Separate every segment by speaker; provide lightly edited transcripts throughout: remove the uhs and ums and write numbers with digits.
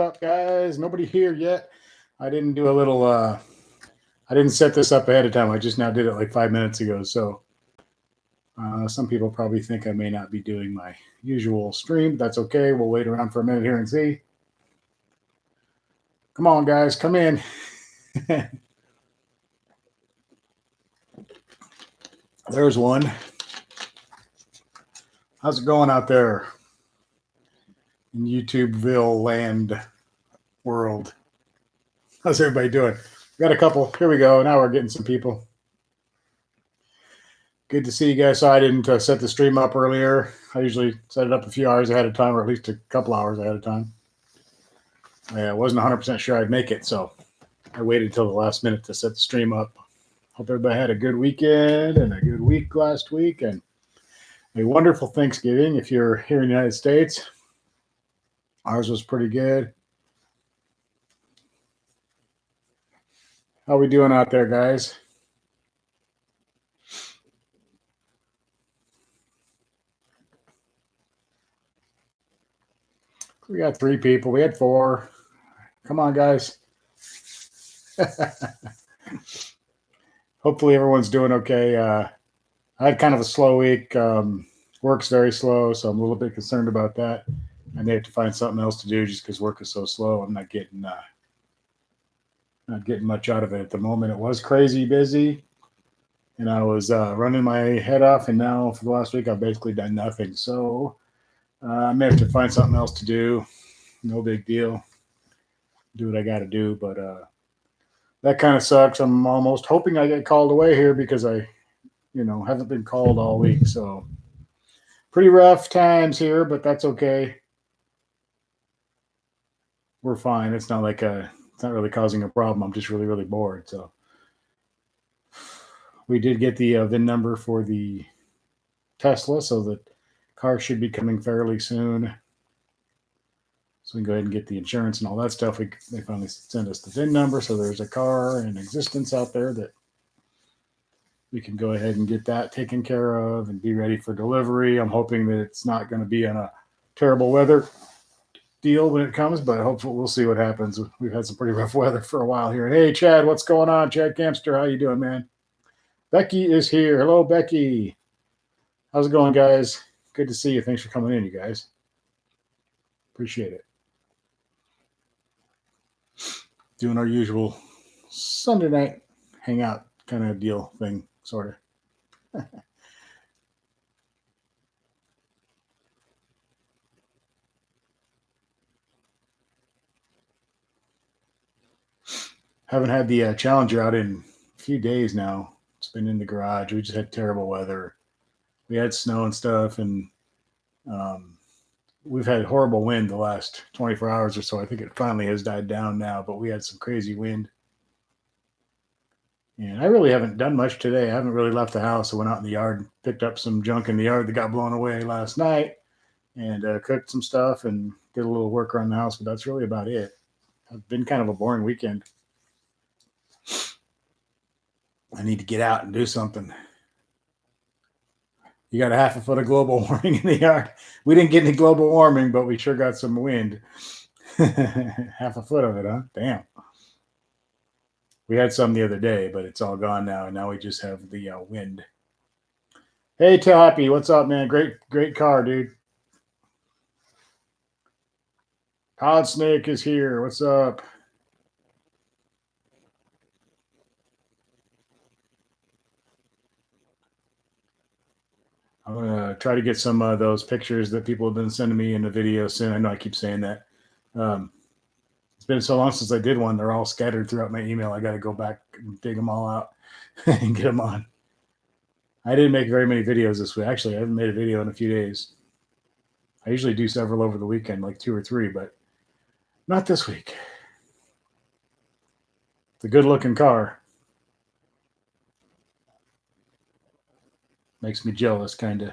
Speaker 1: up, guys? Nobody here yet. I didn't do a little. I didn't set this up ahead of time. I just now did it like 5 minutes ago. So some people probably think I may not be doing my usual stream. That's okay. We'll wait around for a minute here and see. Come on, guys, come in. There's one. How's it going out there in YouTubeville land world? How's everybody doing? We got a couple. Here we go. Now we're getting some people. Good to see you guys. So I didn't set the stream up earlier. I usually set it up a few hours ahead of time, or at least a couple hours ahead of time. I wasn't 100% sure I'd make it, so I waited till the last minute to set the stream up. Hope everybody had a good weekend and a good week last week, and a wonderful Thanksgiving if you're here in the United States. Ours was pretty good. How we doing out there, guys? We got 3 people. We had 4. Come on, guys. Hopefully everyone's doing okay. I had kind of a slow week. Work's very slow, so I'm a little bit concerned about that. I may have to find something else to do just because work is so slow. I'm not getting much out of it at the moment. It was crazy busy, and I was running my head off. And now for the last week, I've basically done nothing. So I may have to find something else to do. No big deal. Do what I got to do, but that kind of sucks. I'm almost hoping I get called away here because I haven't been called all week. So pretty rough times here, but that's okay. We're fine. It's not like it's not really causing a problem. I'm just really, really bored. So we did get the VIN number for the Tesla, so the car should be coming fairly soon. So we can go ahead and get the insurance and all that stuff. They finally sent us the VIN number, so there's a car in existence out there that we can go ahead and get that taken care of and be ready for delivery. I'm hoping that it's not going to be on a terrible weather deal when it comes, but hopefully we'll see what happens. We've had some pretty rough weather for a while here. And hey, Chad, what's going on? Chad Campster, how you doing, man? Becky is here. Hello, Becky. How's it going, guys? Good to see you. Thanks for coming in, you guys. Appreciate it. Doing our usual Sunday night hangout kind of deal thing, sort of. Haven't had the Challenger out in a few days now. It's been in the garage. We just had terrible weather. We had snow and stuff, and we've had horrible wind the last 24 hours or so. I think it finally has died down now, but we had some crazy wind. And I really haven't done much today. I haven't really left the house. I went out in the yard and picked up some junk in the yard that got blown away last night and cooked some stuff and did a little work around the house, but that's really about it. It's been kind of a boring weekend. I need to get out and do something. You got a half a foot of global warming in the yard. We didn't get any global warming, but we sure got some wind. Half a foot of it, huh? Damn. We had some the other day, but it's all gone now, and now we just have the wind. Hey, Tappy, what's up, man? Great car, dude. Todd Snake is here. What's up? I'm gonna try to get some of those pictures that people have been sending me in the video soon. I know I keep saying that. It's been so long since I did one. They're all scattered throughout my email. I got to go back and dig them all out and get them on. I didn't make very many videos this week. Actually, I haven't made a video in a few days. I usually do several over the weekend, like 2 or 3, but not this week. It's a good-looking car. Makes me jealous, kind of.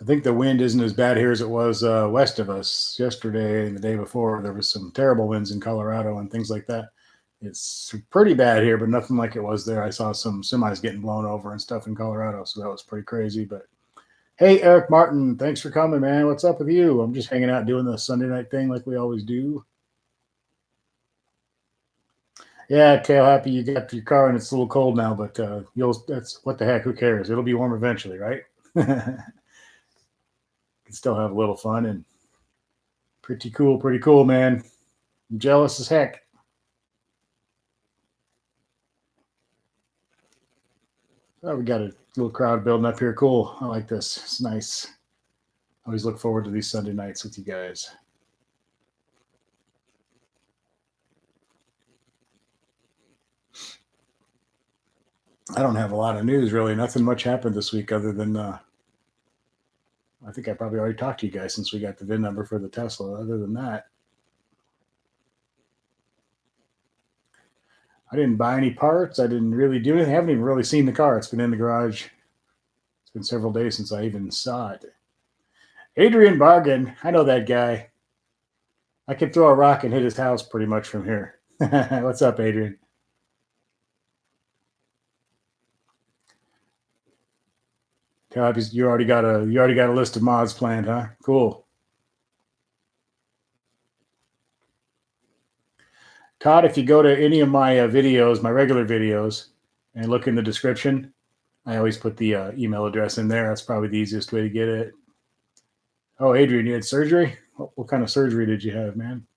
Speaker 1: I think the wind isn't as bad here as it was west of us yesterday and the day before. There was some terrible winds in Colorado and things like that. It's pretty bad here, but nothing like it was there. I saw some semis getting blown over and stuff in Colorado, so that was pretty crazy. But hey, Eric Martin, thanks for coming, man. What's up with you? I'm just hanging out doing the Sunday night thing like we always do. Yeah, Tail Happy, you got your car and it's a little cold now, but that's what the heck, who cares? It'll be warm eventually, right? Can still have a little fun and pretty cool, man. I'm jealous as heck. Oh, we got a little crowd building up here. Cool. I like this. It's nice. Always look forward to these Sunday nights with you guys. I don't have a lot of news really. Nothing much happened this week other than I think I probably already talked to you guys since we got the VIN number for the Tesla. Other than that, I didn't buy any parts. I didn't really do anything. I haven't even really seen the car. It's been in the garage. It's been several days since I even saw it. Adrian Bargain. I know that guy. I could throw a rock and hit his house pretty much from here. What's up, Adrian? You already got a list of mods planned, huh? Cool. Todd, if you go to any of my videos, my regular videos, and look in the description, I always put the email address in there. That's probably the easiest way to get it. Oh, Adrian, you had surgery? What kind of surgery did you have, man?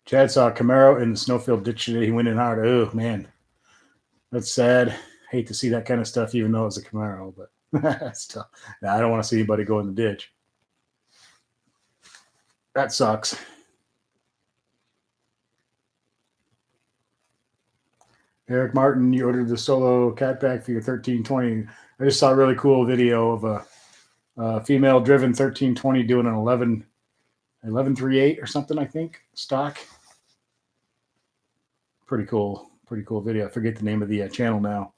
Speaker 1: Chad saw a Camaro in the snowfield ditch today. He went in hard. Oh, man. That's sad. Hate to see that kind of stuff, even though it's a Camaro, but still, I don't want to see anybody go in the ditch. That sucks. Eric Martin, you ordered the solo cat pack for your 1320. I just saw a really cool video of a female driven 1320 doing an 1138 or something, I think, stock. Pretty cool video. I forget the name of the channel now.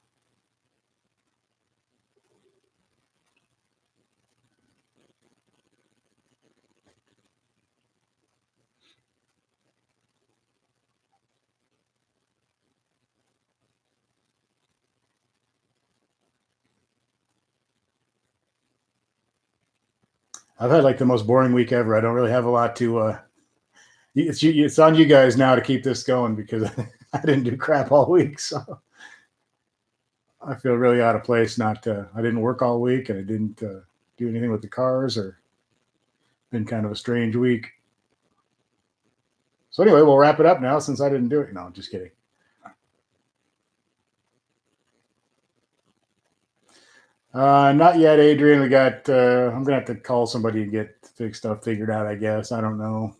Speaker 1: I've had like the most boring week ever. I don't really have a lot to. It's on you guys now to keep this going because I didn't do crap all week, so I feel really out of place. I didn't work all week, and I didn't do anything with the cars, or been kind of a strange week. So anyway, we'll wrap it up now since I didn't do it. No, just kidding. Not yet, Adrian. We got. I'm gonna have to call somebody and get stuff figured out. I guess I don't know.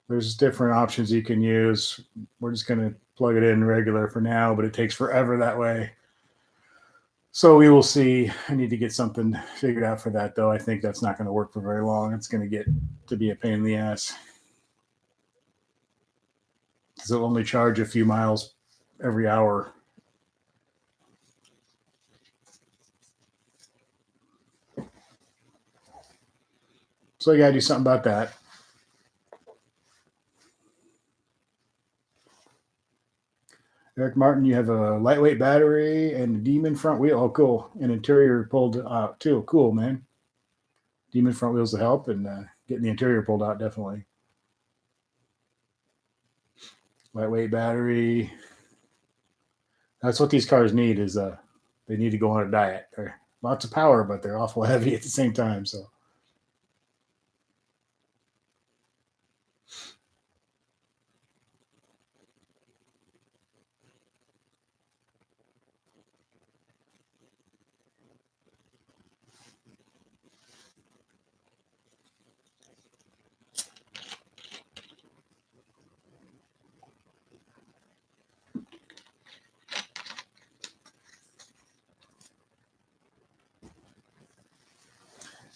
Speaker 1: There's different options you can use. We're just gonna plug it in regular for now, but it takes forever that way. So we will see. I need to get something figured out for that, though. I think that's not going to work for very long. It's going to get to be a pain in the ass because it'll only charge a few miles every hour. So you got to do something about that. Eric Martin, you have a lightweight battery and a Demon front wheel. Oh, cool. And interior pulled out, too. Cool, man. Demon front wheels to help, and getting the interior pulled out, definitely. Lightweight battery. That's what these cars need is they need to go on a diet. They're lots of power, but they're awful heavy at the same time, so.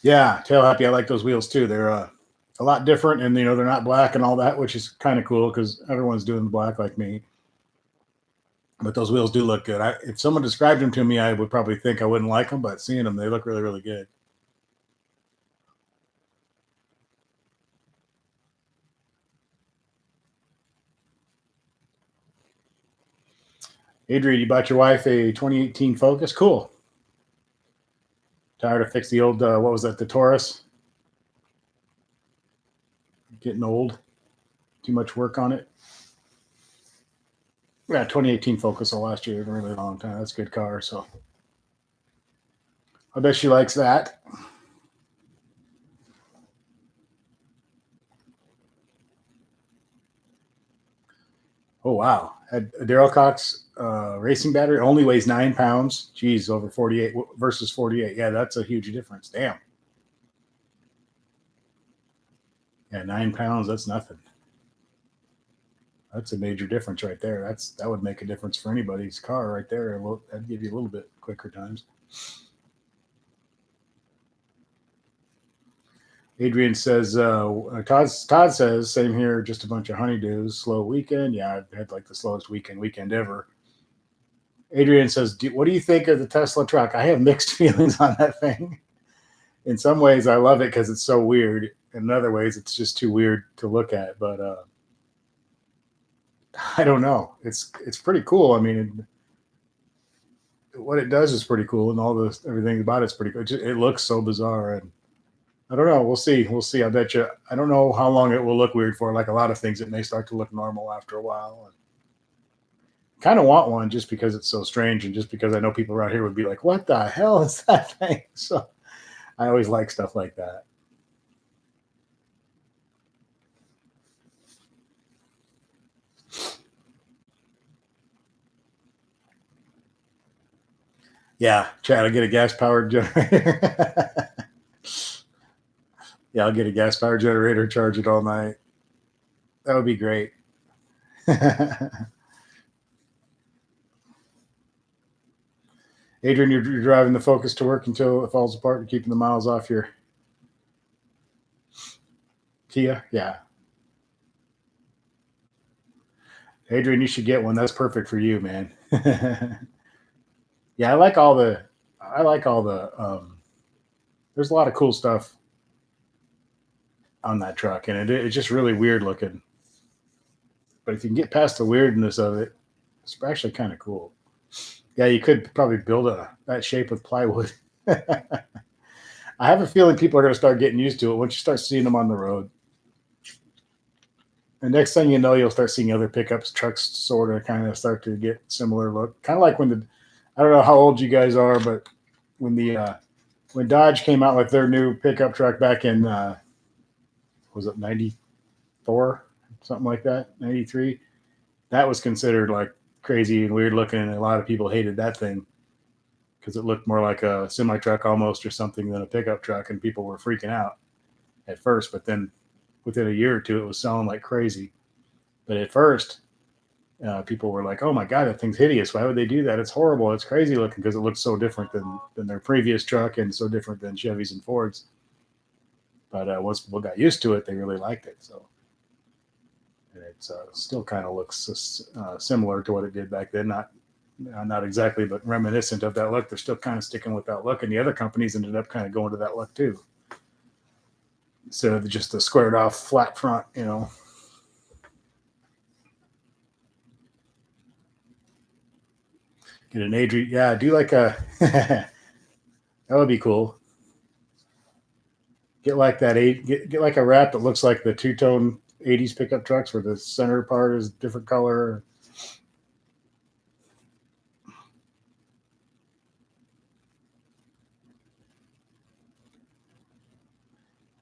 Speaker 1: Yeah, Tail Happy. I like those wheels too. They're a lot different, and they're not black and all that, which is kind of cool because everyone's doing black like me. But those wheels do look good. If someone described them to me, I would probably think I wouldn't like them, but seeing them, they look really, really good. Adrian, you bought your wife a 2018 Focus? Cool. Tired to fix the old, what was that, the Taurus? Getting old. Too much work on it. Yeah, 2018 Focus will last you a really long time. That's a good car, so I bet she likes that. Oh wow! A Daryl Cox racing battery only weighs 9 pounds. Geez, over 48 versus 48. Yeah, that's a huge difference. Damn. Yeah, 9 pounds. That's nothing. That's a major difference right there. That would make a difference for anybody's car right there. That'd give you a little bit quicker times. Adrian says, Todd says, same here, just a bunch of honeydews, slow weekend. Yeah, I've had like the slowest weekend ever. Adrian says, what do you think of the Tesla truck? I have mixed feelings on that thing. In some ways, I love it because it's so weird. In other ways, it's just too weird to look at. But I don't know. It's pretty cool. I mean, what it does is pretty cool, and everything about it's pretty cool. It looks so bizarre, and I don't know. We'll see. We'll see. I bet you. I don't know how long it will look weird for. Like a lot of things, it may start to look normal after a while. Kind of want one just because it's so strange, and just because I know people around here would be like, "What the hell is that thing?" So I always like stuff like that. Yeah, Chad, I'll get a gas powered generator. Yeah, I'll get a gas powered generator, charge it all night. That would be great. Adrian, you're driving the Focus to work until it falls apart and keeping the miles off your Kia. Yeah. Adrian, you should get one. That's perfect for you, man. Yeah, I like all the there's a lot of cool stuff on that truck, and it's just really weird looking. But if you can get past the weirdness of it, it's actually kind of cool. Yeah, you could probably build that shape with plywood. I have a feeling people are going to start getting used to it once you start seeing them on the road. And next thing you know, you'll start seeing other pickups, trucks, sort of, kind of start to get similar look. Kind of like I don't know how old you guys are, but when when Dodge came out with their new pickup truck back in was it 94, something like that, 93, that was considered like crazy and weird looking, and a lot of people hated that thing because it looked more like a semi truck almost or something than a pickup truck, and people were freaking out at first. But then within a year or two, it was selling like crazy. But at first, people were like, "Oh my god, that thing's hideous! Why would they do that? It's horrible! It's crazy looking because it looks so different than their previous truck and so different than Chevys and Fords." But once people got used to it, they really liked it. So, and it still kind of looks similar to what it did back then. Not exactly, but reminiscent of that look. They're still kind of sticking with that look, and the other companies ended up kind of going to that look too, instead of just the squared off flat front. Get an Adrian. Yeah, do like a. That would be cool. Get like that get like a wrap that looks like the two tone '80s pickup trucks, where the center part is different color.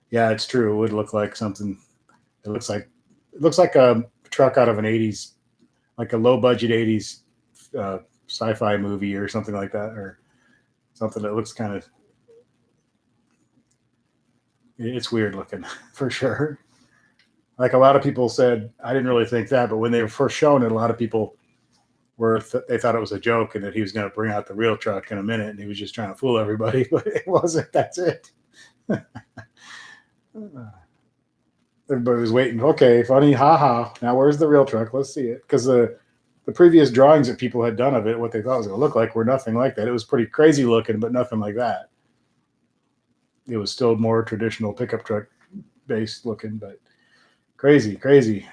Speaker 1: Yeah, it's true. It would look like something. It looks like a truck out of an '80s, like a low budget '80s sci-fi movie or something like that, or something that looks kind of. It's weird looking for sure. Like a lot of people said, I didn't really think that, but when they were first shown it, a lot of people they thought it was a joke and that he was going to bring out the real truck in a minute, and he was just trying to fool everybody, but it wasn't. That's it. everybody was waiting. Okay, funny, haha. Now where's the real truck? Let's see it. Because the previous drawings that people had done of it, what they thought it was going to look like, were nothing like that. It was pretty crazy looking, but nothing like that. It was still more traditional pickup truck based looking, but crazy, crazy.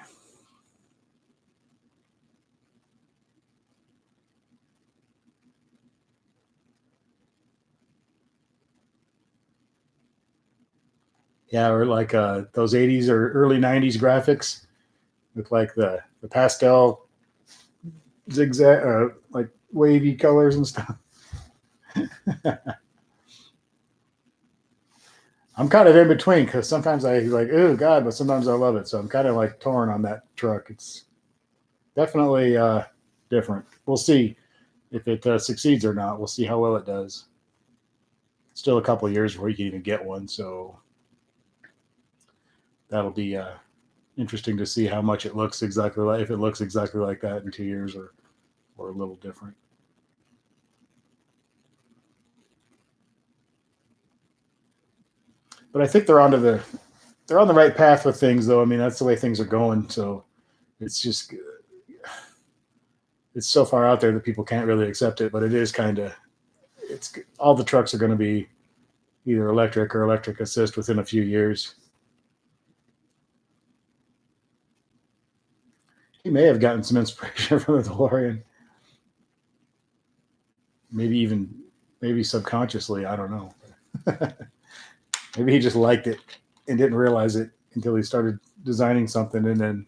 Speaker 1: Yeah, or like those 80s or early 90s graphics with like the pastel zigzag, like wavy colors and stuff. I'm kind of in between because sometimes I like, oh God, but sometimes I love it. So I'm kind of like torn on that truck. It's definitely different. We'll see if it succeeds or not. We'll see how well it does. Still a couple of years before you can even get one. So that'll be interesting to see how much it looks exactly like, if it looks exactly like that in 2 years or a little different. But I think they're on the right path with things though. I mean, that's the way things are going. So it's just it's so far out there that people can't really accept it, but it is kind of it's all the trucks are going to be either electric or electric assist within a few years. He may have gotten some inspiration from the DeLorean. Maybe even maybe subconsciously. I don't know. Maybe he just liked it and didn't realize it until he started designing something, and then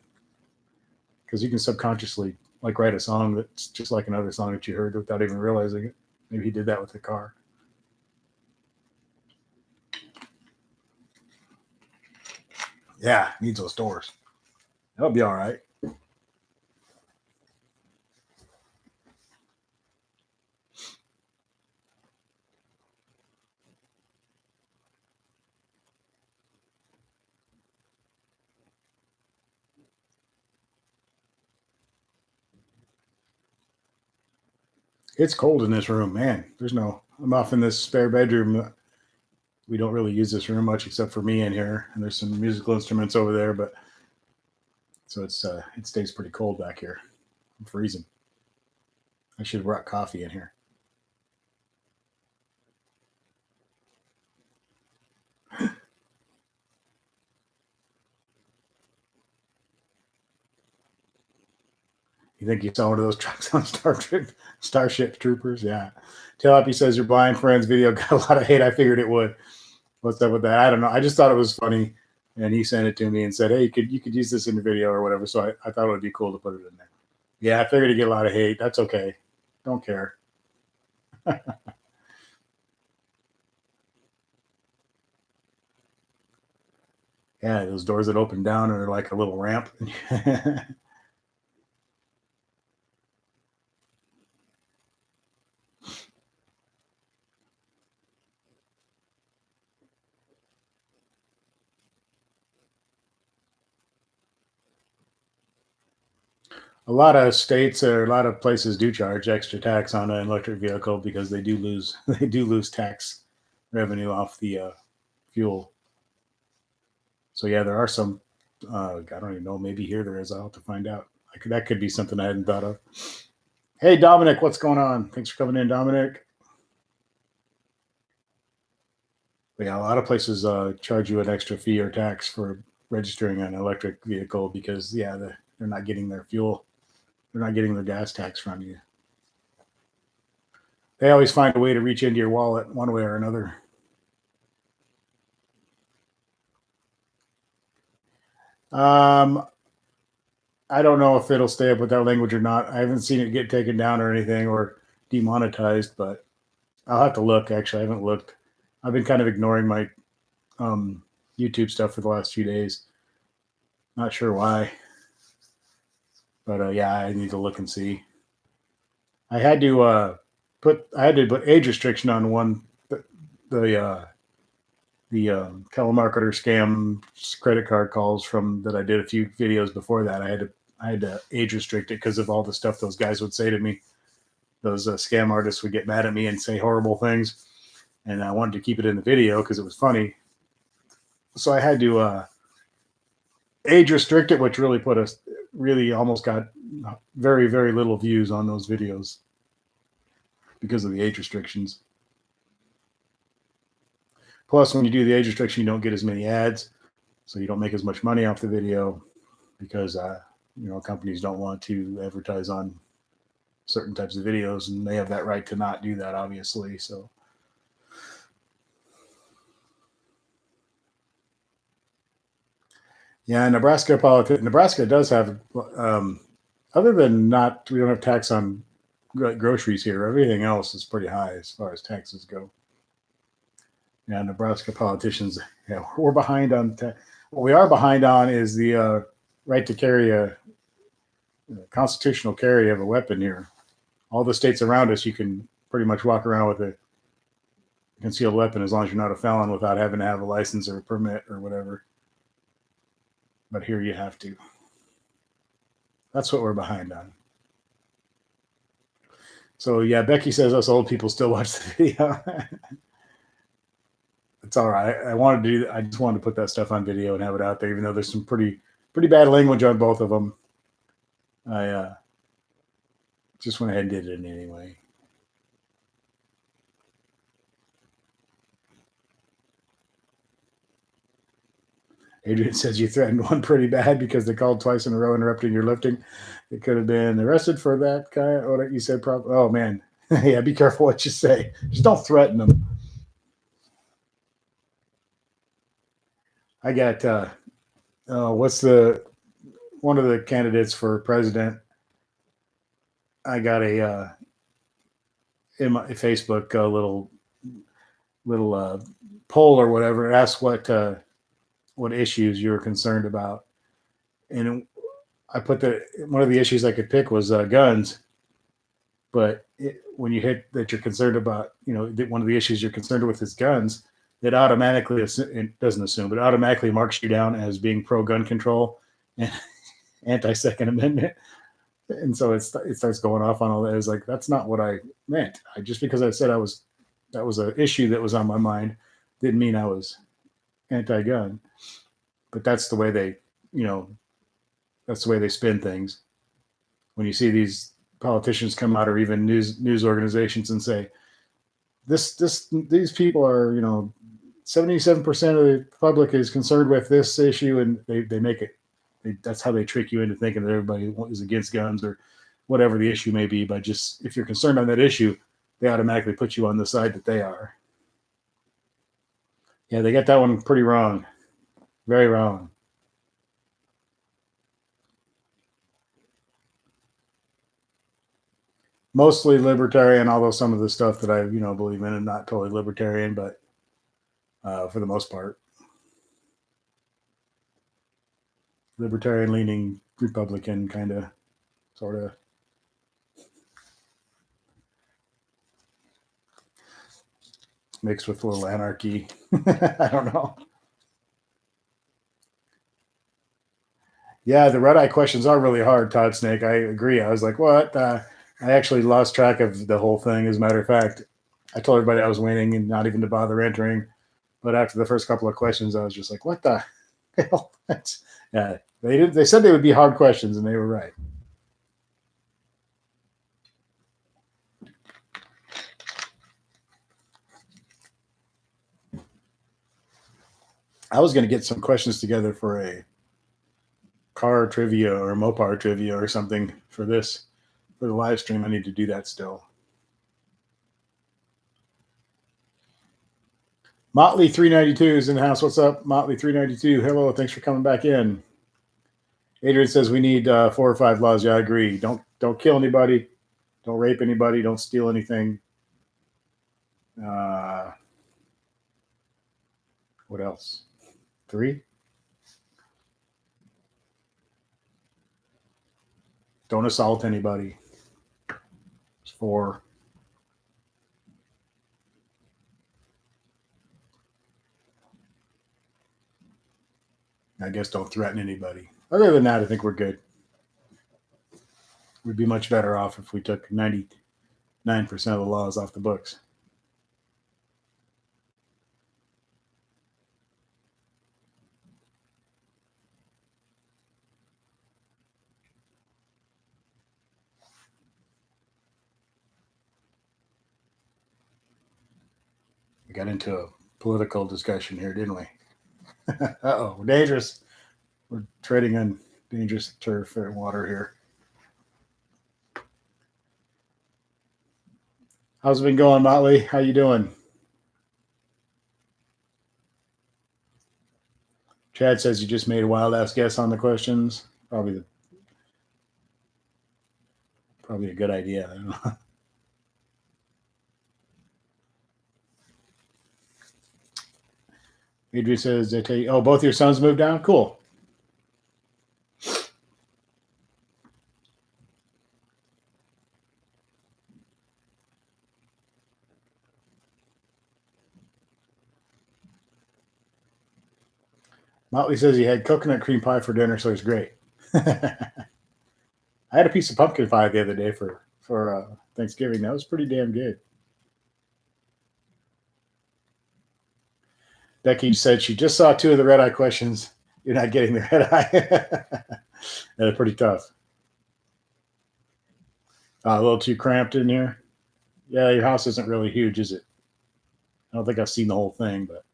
Speaker 1: because you can subconsciously like write a song that's just like another song that you heard without even realizing it. Maybe he did that with the car. Yeah, needs those doors. That'll be all right. It's cold in this room, man. There's no. I'm off in this spare bedroom. We don't really use this room much except for me in here, and there's some musical instruments over there. But so it stays pretty cold back here. I'm freezing. I should have brought coffee in here. You think you saw one of those trucks on Starship Troopers? Yeah. Telepi says your blind friends video got a lot of hate. I figured it would. What's up with that? I don't know. I just thought it was funny, and he sent it to me and said, "Hey, you could use this in the video or whatever." So I thought it would be cool to put it in there. Yeah, I figured he'd get a lot of hate. That's okay. Don't care. Yeah, those doors that open down are like a little ramp. A lot of states or a lot of places do charge extra tax on an electric vehicle because they do lose they do lose tax revenue off the fuel. So yeah, there are some. I don't even know. Maybe here there is. I'll have to find out. That could be something I hadn't thought of. Hey Dominic, what's going on? Thanks for coming in, Dominic. But yeah, a lot of places charge you an extra fee or tax for registering an electric vehicle because yeah, they're not getting their fuel. They're not getting their gas tax from you. They always find a way to reach into your wallet one way or another. Um, I don't know if it'll stay up with that language or not. I haven't seen it get taken down or anything or demonetized, but I'll have to look. Actually, I haven't looked. I've been kind of ignoring my um, YouTube stuff for the last few days. Not sure why, but yeah, I need to look and see. I had to put age restriction on one the telemarketer scam credit card calls from that I did a few videos before that. I had to age restrict it because of all the stuff those guys would say to me. Those scam artists would get mad at me and say horrible things, and I wanted to keep it in the video because it was funny. So I had to age restricted, which really put us really almost got very, very little views on those videos because of the age restrictions. Plus, when you do the age restriction, you don't get as many ads, so you don't make as much money off the video because companies don't want to advertise on certain types of videos, and they have that right to not do that, obviously. So, yeah, Nebraska does have, other than not, we don't have tax on groceries here. Everything else is pretty high as far as taxes go. Yeah, Nebraska politicians, yeah, we're behind on. What we are behind on is the right to carry a constitutional carry of a weapon here. All the states around us, you can pretty much walk around with a concealed weapon as long as you're not a felon without having to have a license or a permit or whatever. But here you have to. That's what we're behind on. So yeah, Becky says us old people still watch the video. It's all right. I just wanted to put that stuff on video and have it out there, even though there's some pretty bad language on both of them. I just went ahead and did it anyway. Adrian says you threatened one pretty bad because they called twice in a row interrupting your lifting. They could have been arrested for that guy. What you said, probably. Oh man, yeah. Be careful what you say. Just don't threaten them. I got what's one of the candidates for president. I got a in my Facebook little poll or whatever. Ask what issues you were concerned about, and I put one of the issues I could pick was guns. But when you hit that you're concerned about, one of the issues you're concerned with is guns, it automatically, it doesn't assume, but automatically marks you down as being pro-gun control and anti-Second Amendment. And so it starts going off on all that. It was like, that's not what I meant. Just because I said that was an issue that was on my mind didn't mean I was anti-gun. But that's the way that's the way they spin things. When you see these politicians come out, or even news organizations, and say these people are 77% of the public is concerned with this issue, and they make it. That's how they trick you into thinking that everybody is against guns or whatever the issue may be. But just if you're concerned on that issue, they automatically put you on the side that they are. Yeah, they got that one pretty wrong. Very wrong. Mostly libertarian, although some of the stuff that I believe in is not totally libertarian, but for the most part, libertarian leaning Republican kind of, sort of. Mixed with a little anarchy. I don't know. Yeah, the red-eye questions are really hard, Todd Snake. I agree. I was like, what? I actually lost track of the whole thing. As a matter of fact, I told everybody I was winning and not even to bother entering. But after the first couple of questions, I was just like, what the hell? Yeah, they said they would be hard questions, and they were right. I was going to get some questions together for a car trivia or Mopar trivia or something for the live stream. I need to do that still. Motley 392 is in the house. What's up, Motley 392? Hello, thanks for coming back in. Adrian says we need 4 or 5 laws. Yeah, I agree. Don't kill anybody. Don't rape anybody. Don't steal anything. What else? 3. Don't assault anybody. 4. I guess don't threaten anybody. Other than that, I think we're good. We'd be much better off if we took 99% of the laws off the books. got into a political discussion here, didn't we? Uh-oh, dangerous. We're treading on dangerous turf and water here. How's it been going, Motley? How you doing? Chad says you just made a wild ass guess on the questions. Probably a good idea. I don't know. Adrian says they tell you, oh, both your sons moved down? Cool. Motley says he had coconut cream pie for dinner, so it's great. I had a piece of pumpkin pie the other day for Thanksgiving. That was pretty damn good. Becky said she just saw 2 of the red eye questions. You're not getting the red eye. They're pretty tough. A little too cramped in here. Yeah, your house isn't really huge, is it? I don't think I've seen the whole thing, but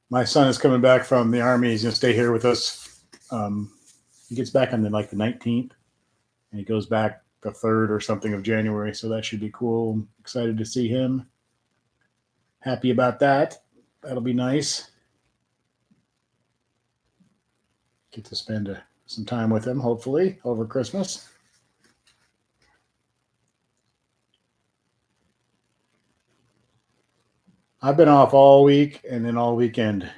Speaker 1: my son is coming back from the army. He's going to stay here with us. He gets back on the 19th, and he goes back the 3rd or something of January. So that should be cool. I'm excited to see him. Happy about that. That'll be nice. Get to spend some time with him, hopefully, over Christmas. I've been off all week and then all weekend,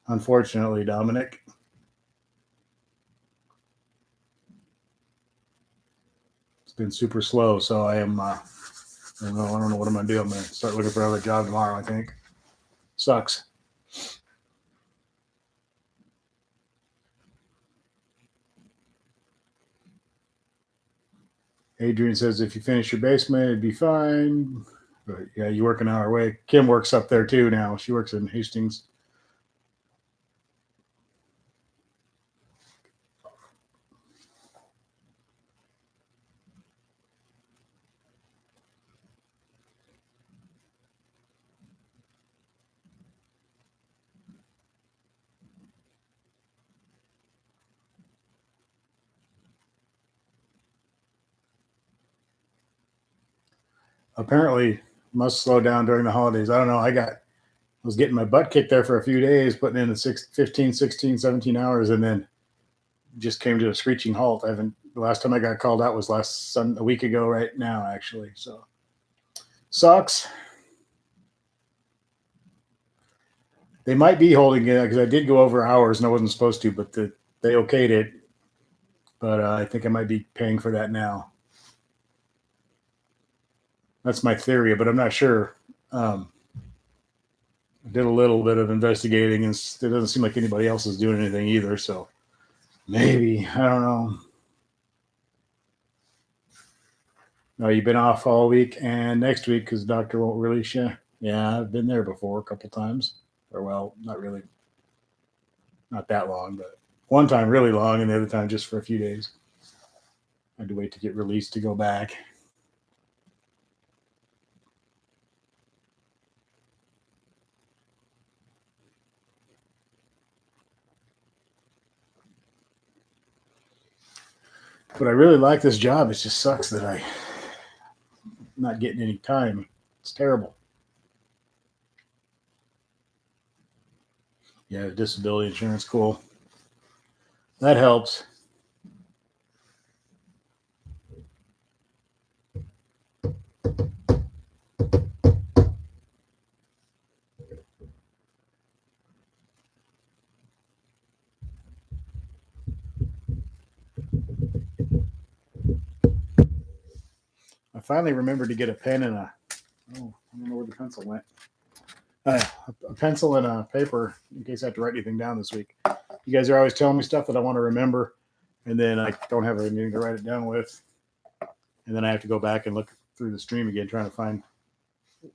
Speaker 1: unfortunately, Dominic. It's been super slow, so I am. I don't know what I'm gonna do. I'm gonna start looking for another job tomorrow. I think. Sucks. Adrian says if you finish your basement, it'd be fine. But yeah, you work an hour away. Kim works up there too now. She works in Hastings. Apparently, must slow down during the holidays. I don't know. I was getting my butt kicked there for a few days, putting in the 15, 16, 17 hours, and then just came to a screeching halt. I haven't. The last time I got called out was a week ago, right now, actually. So sucks. They might be holding it because I did go over hours and I wasn't supposed to, but they okayed it. But I think I might be paying for that now. That's my theory, but I'm not sure. I did a little bit of investigating, and it doesn't seem like anybody else is doing anything either. So maybe, I don't know. No, you've been off all week and next week because the doctor won't release you. Yeah, I've been there before a couple times. Or well, not really, not that long, but one time really long, and the other time just for a few days. I had to wait to get released to go back. But I really like this job. It just sucks that I'm not getting any time. It's terrible. Yeah, disability insurance, cool. That helps. I finally remembered to get a pen and I don't know where the pencil went. A pencil and a paper in case I have to write anything down this week. You guys are always telling me stuff that I want to remember, and then I don't have anything to write it down with, and then I have to go back and look through the stream again, trying to find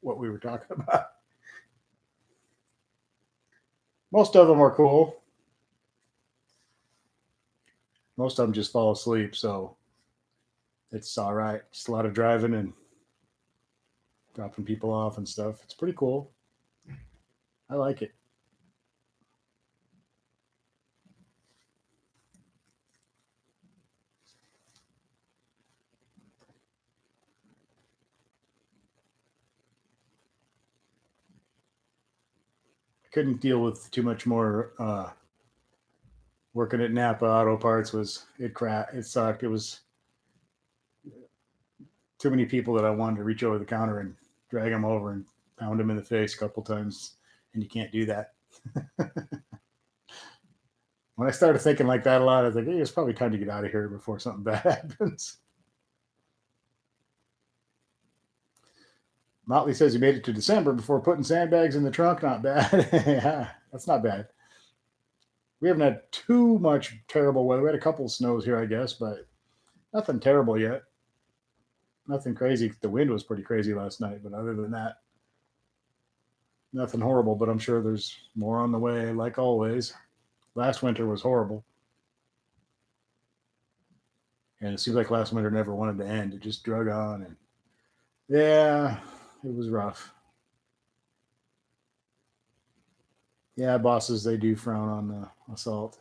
Speaker 1: what we were talking about. Most of them are cool. Most of them just fall asleep, so it's all right. Just a lot of driving and dropping people off and stuff. It's pretty cool. I like it. Couldn't deal with too much more. Working at Napa Auto Parts was it crap. It sucked. It was too many people that I wanted to reach over the counter and drag them over and pound them in the face a couple times, and you can't do that. When I started thinking like that a lot, I was like, hey, it's probably time to get out of here before something bad happens. Motley says he made it to December before putting sandbags in the trunk. Not bad. Yeah, that's not bad. We haven't had too much terrible weather. We had a couple of snows here, I guess, but nothing terrible yet. Nothing crazy. The wind was pretty crazy last night, but other than that, nothing horrible. But I'm sure there's more on the way, like always. Last winter was horrible. And it seems like last winter never wanted to end. It just drug on. And yeah, it was rough. Yeah, bosses, they do frown on the assault.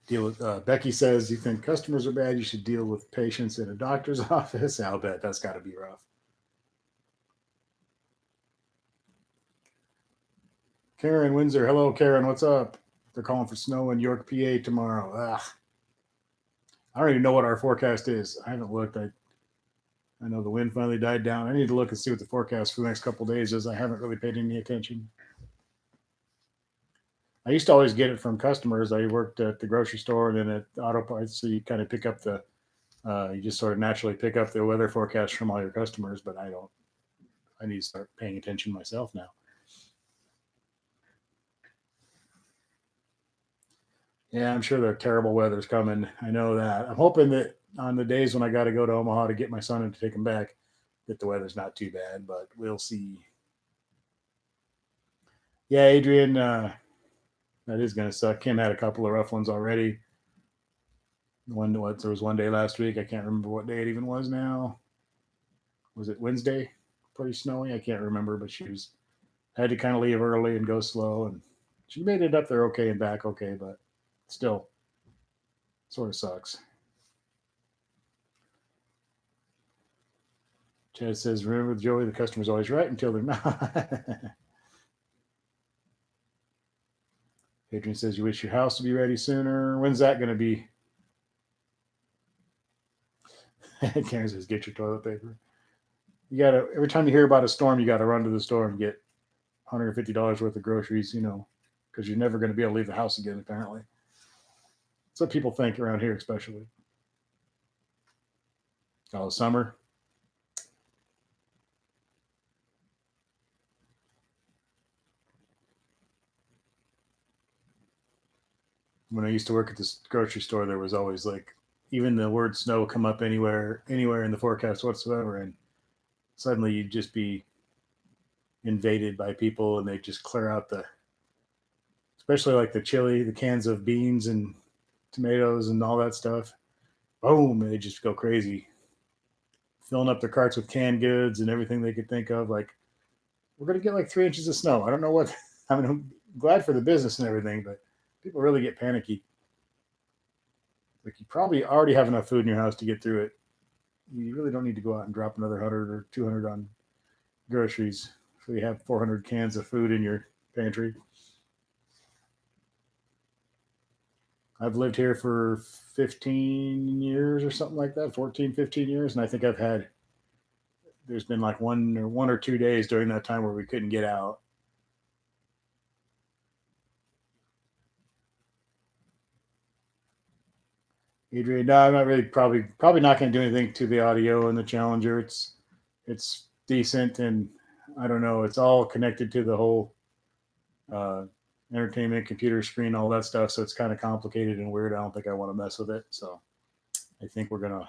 Speaker 1: Deal with Becky says, you think customers are bad, you should deal with patients in a doctor's office. I'll bet that's got to be rough. Karen Windsor, hello Karen, what's up? They're calling for snow in York, PA tomorrow. Ugh. I don't even know what our forecast is. I haven't looked. I know the wind finally died down. I need to look and see what the forecast for the next couple of days is. I haven't really paid any attention. I used to always get it from customers. I worked at the grocery store and then at auto parts, so you kind of pick up you just sort of naturally pick up the weather forecast from all your customers. But I don't. I need to start paying attention myself now. Yeah, I'm sure the terrible weather's coming. I know that. I'm hoping that on the days when I got to go to Omaha to get my son and to take him back, that the weather's not too bad. But we'll see. Yeah, Adrian, that is going to suck. Kim had a couple of rough ones already. There was one day last week. I can't remember what day it even was now. Was it Wednesday? Pretty snowy. I can't remember, but she was had to kind of leave early and go slow, and she made it up there okay and back okay, but still, sort of sucks. Chad says, "Remember, Joey, the customer's always right until they're not." Adrian says, "You wish your house to be ready sooner. When's that going to be?" Karen says, "Get your toilet paper." You gotta every time you hear about a storm, you gotta run to the store and get $150 worth of groceries. Because you're never going to be able to leave the house again. Apparently, that's what people think around here, especially. Oh, summer. When I used to work at this grocery store, there was always like even the word snow come up anywhere in the forecast whatsoever, and suddenly you'd just be invaded by people, and they just clear out especially like the chili, the cans of beans and tomatoes and all that stuff. Boom, and they just go crazy, filling up their carts with canned goods and everything they could think of. Like, we're gonna get like 3 inches of snow. I don't know what. I mean, I'm glad for the business and everything, but people really get panicky. Like, you probably already have enough food in your house to get through it. You really don't need to go out and drop another 100 or 200 on groceries. So you have 400 cans of food in your pantry. I've lived here for 15 years or something like that, 14, 15 years. And I think there's been like one or 2 days during that time where we couldn't get out. Adrian, no, I'm not really probably not going to do anything to the audio in the Challenger. It's decent, and I don't know. It's all connected to the whole uh, entertainment computer screen, all that stuff. So it's kind of complicated and weird. I don't think I want to mess with it. So I think we're gonna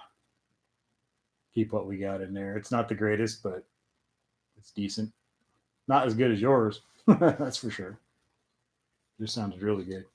Speaker 1: keep what we got in there. It's not the greatest, but it's decent. Not as good as yours, that's for sure. This sounds really good.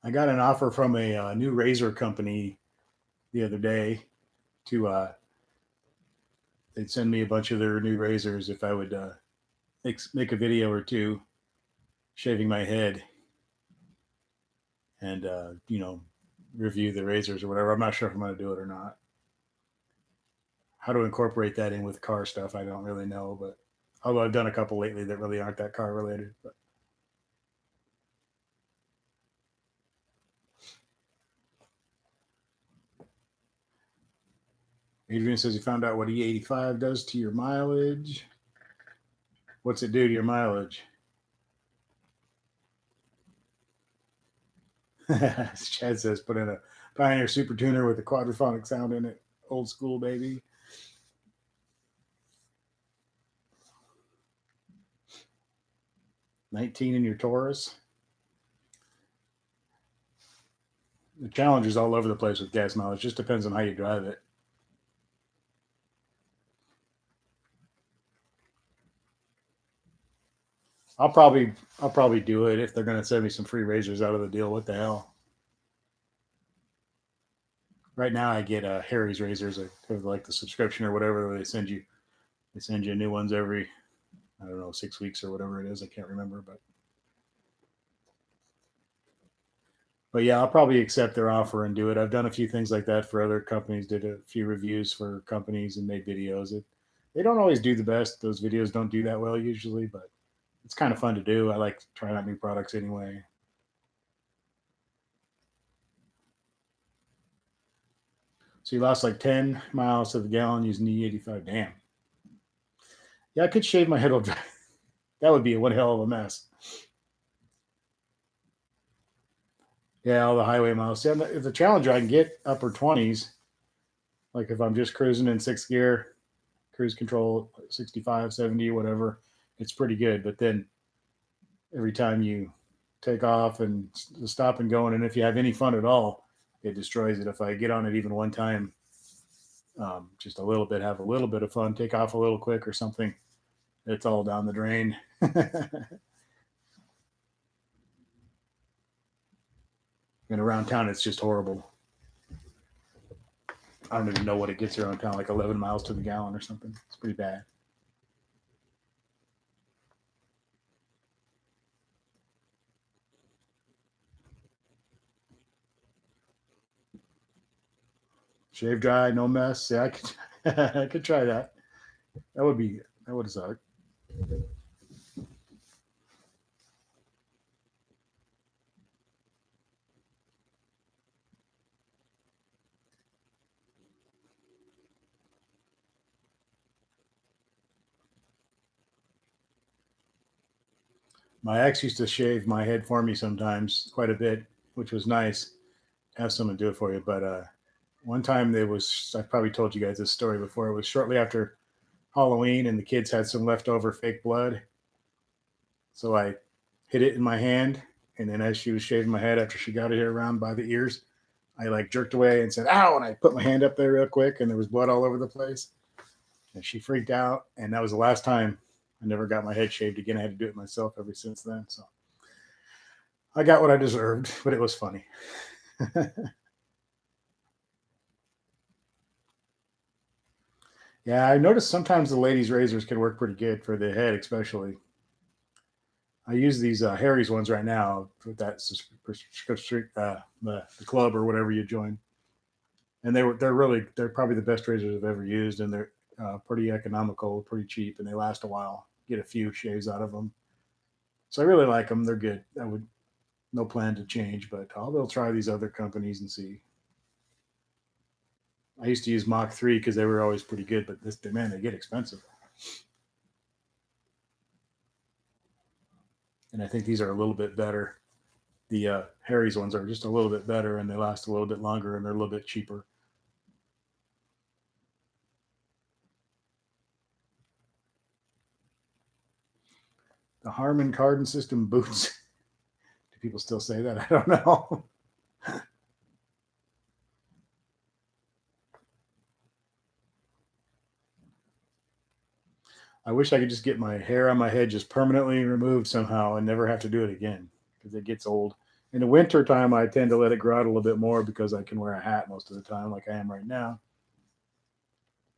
Speaker 1: I got an offer from a new razor company the other day to they'd send me a bunch of their new razors if I would make a video or two shaving my head and review the razors or whatever. I'm not sure if I'm going to do it or not. How to incorporate that in with car stuff, I don't really know, but although I've done a couple lately that really aren't that car related. But Adrian says he found out what E85 does to your mileage. What's it do to your mileage? Chad says put in a Pioneer Super Tuner with a quadraphonic sound in it. Old school, baby. 19 in your Taurus. The Challenger's all over the place with gas mileage. Just depends on how you drive it. I'll probably do it if they're going to send me some free razors out of the deal. What the hell? Right now, I get Harry's razors, like the subscription or whatever. Where they send you new ones every, I don't know, 6 weeks or whatever it is. I can't remember, but yeah, I'll probably accept their offer and do it. I've done a few things like that for other companies. Did a few reviews for companies and made videos. They don't always do the best. Those videos don't do that well usually, but it's kind of fun to do. I like trying out new products anyway. So you lost like 10 miles to the gallon using E85. Damn. Yeah, I could shave my head off. That would be one hell of a mess. Yeah, all the highway miles. Yeah, if the Challenger, I can get upper 20s. Like if I'm just cruising in sixth gear, cruise control 65, 70, whatever, it's pretty good. But then every time you take off and stop and going, and if you have any fun at all, it destroys it. If I get on it even one time, just a little bit, have a little bit of fun, take off a little quick or something, it's all down the drain. And around town, it's just horrible. I don't even know what it gets around town, like 11 miles to the gallon or something. It's pretty bad. Shave dry, no mess. Yeah, I could, I could try that. That would suck. My ex used to shave my head for me sometimes, quite a bit, which was nice. Have someone do it for you. But one time there was, I probably told you guys this story before. It was shortly after Halloween, and the kids had some leftover fake blood. So I hid it in my hand, and then as she was shaving my head after she got it here around by the ears, I like jerked away and said, "Ow!" And I put my hand up there real quick, and there was blood all over the place. And she freaked out, and that was the last time. I never got my head shaved again. I had to do it myself ever since then. So I got what I deserved, but it was funny. Yeah, I noticed sometimes the ladies' razors can work pretty good for the head, especially. I use these Harry's ones right now with that the club or whatever you join. and they're probably the best razors I've ever used, and they're pretty economical, pretty cheap, and they last a while. Get a few shaves out of them, so I really like them. They're good. I would no plan to change, but I'll try these other companies and see. I used to use Mach 3 because they were always pretty good, but this man they get expensive, and I think these are a little bit better. The Harry's ones are just a little bit better, and they last a little bit longer, and they're a little bit cheaper. The Harman Kardon system boots. Do people still say that? I don't know. I wish I could just get my hair on my head just permanently removed somehow and never have to do it again because it gets old. In the winter time, I tend to let it grow out a little bit more because I can wear a hat most of the time, like I am right now.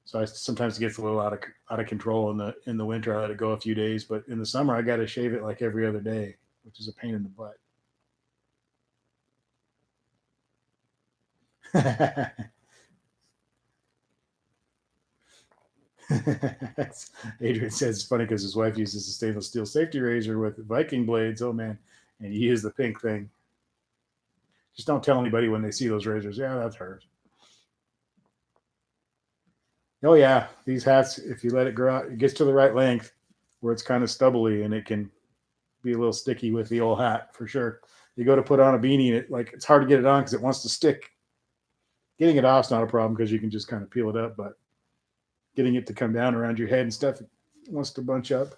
Speaker 1: So I sometimes it gets a little out of control in the winter. I let it go a few days, but in the summer I got to shave it like every other day, which is a pain in the butt. Adrian says it's funny because his wife uses a stainless steel safety razor with Viking blades. Oh man, and you use the pink thing. Just don't tell anybody when they see those razors. Yeah, that's hers. Oh yeah, these hats. If you let it grow out, it gets to the right length where it's kind of stubbly and it can be a little sticky with the old hat for sure. You go to put on a beanie and it's hard to get it on because it wants to stick. Getting it off is not a problem because you can just kind of peel it up, but getting it to come down around your head and stuff, it wants to bunch up.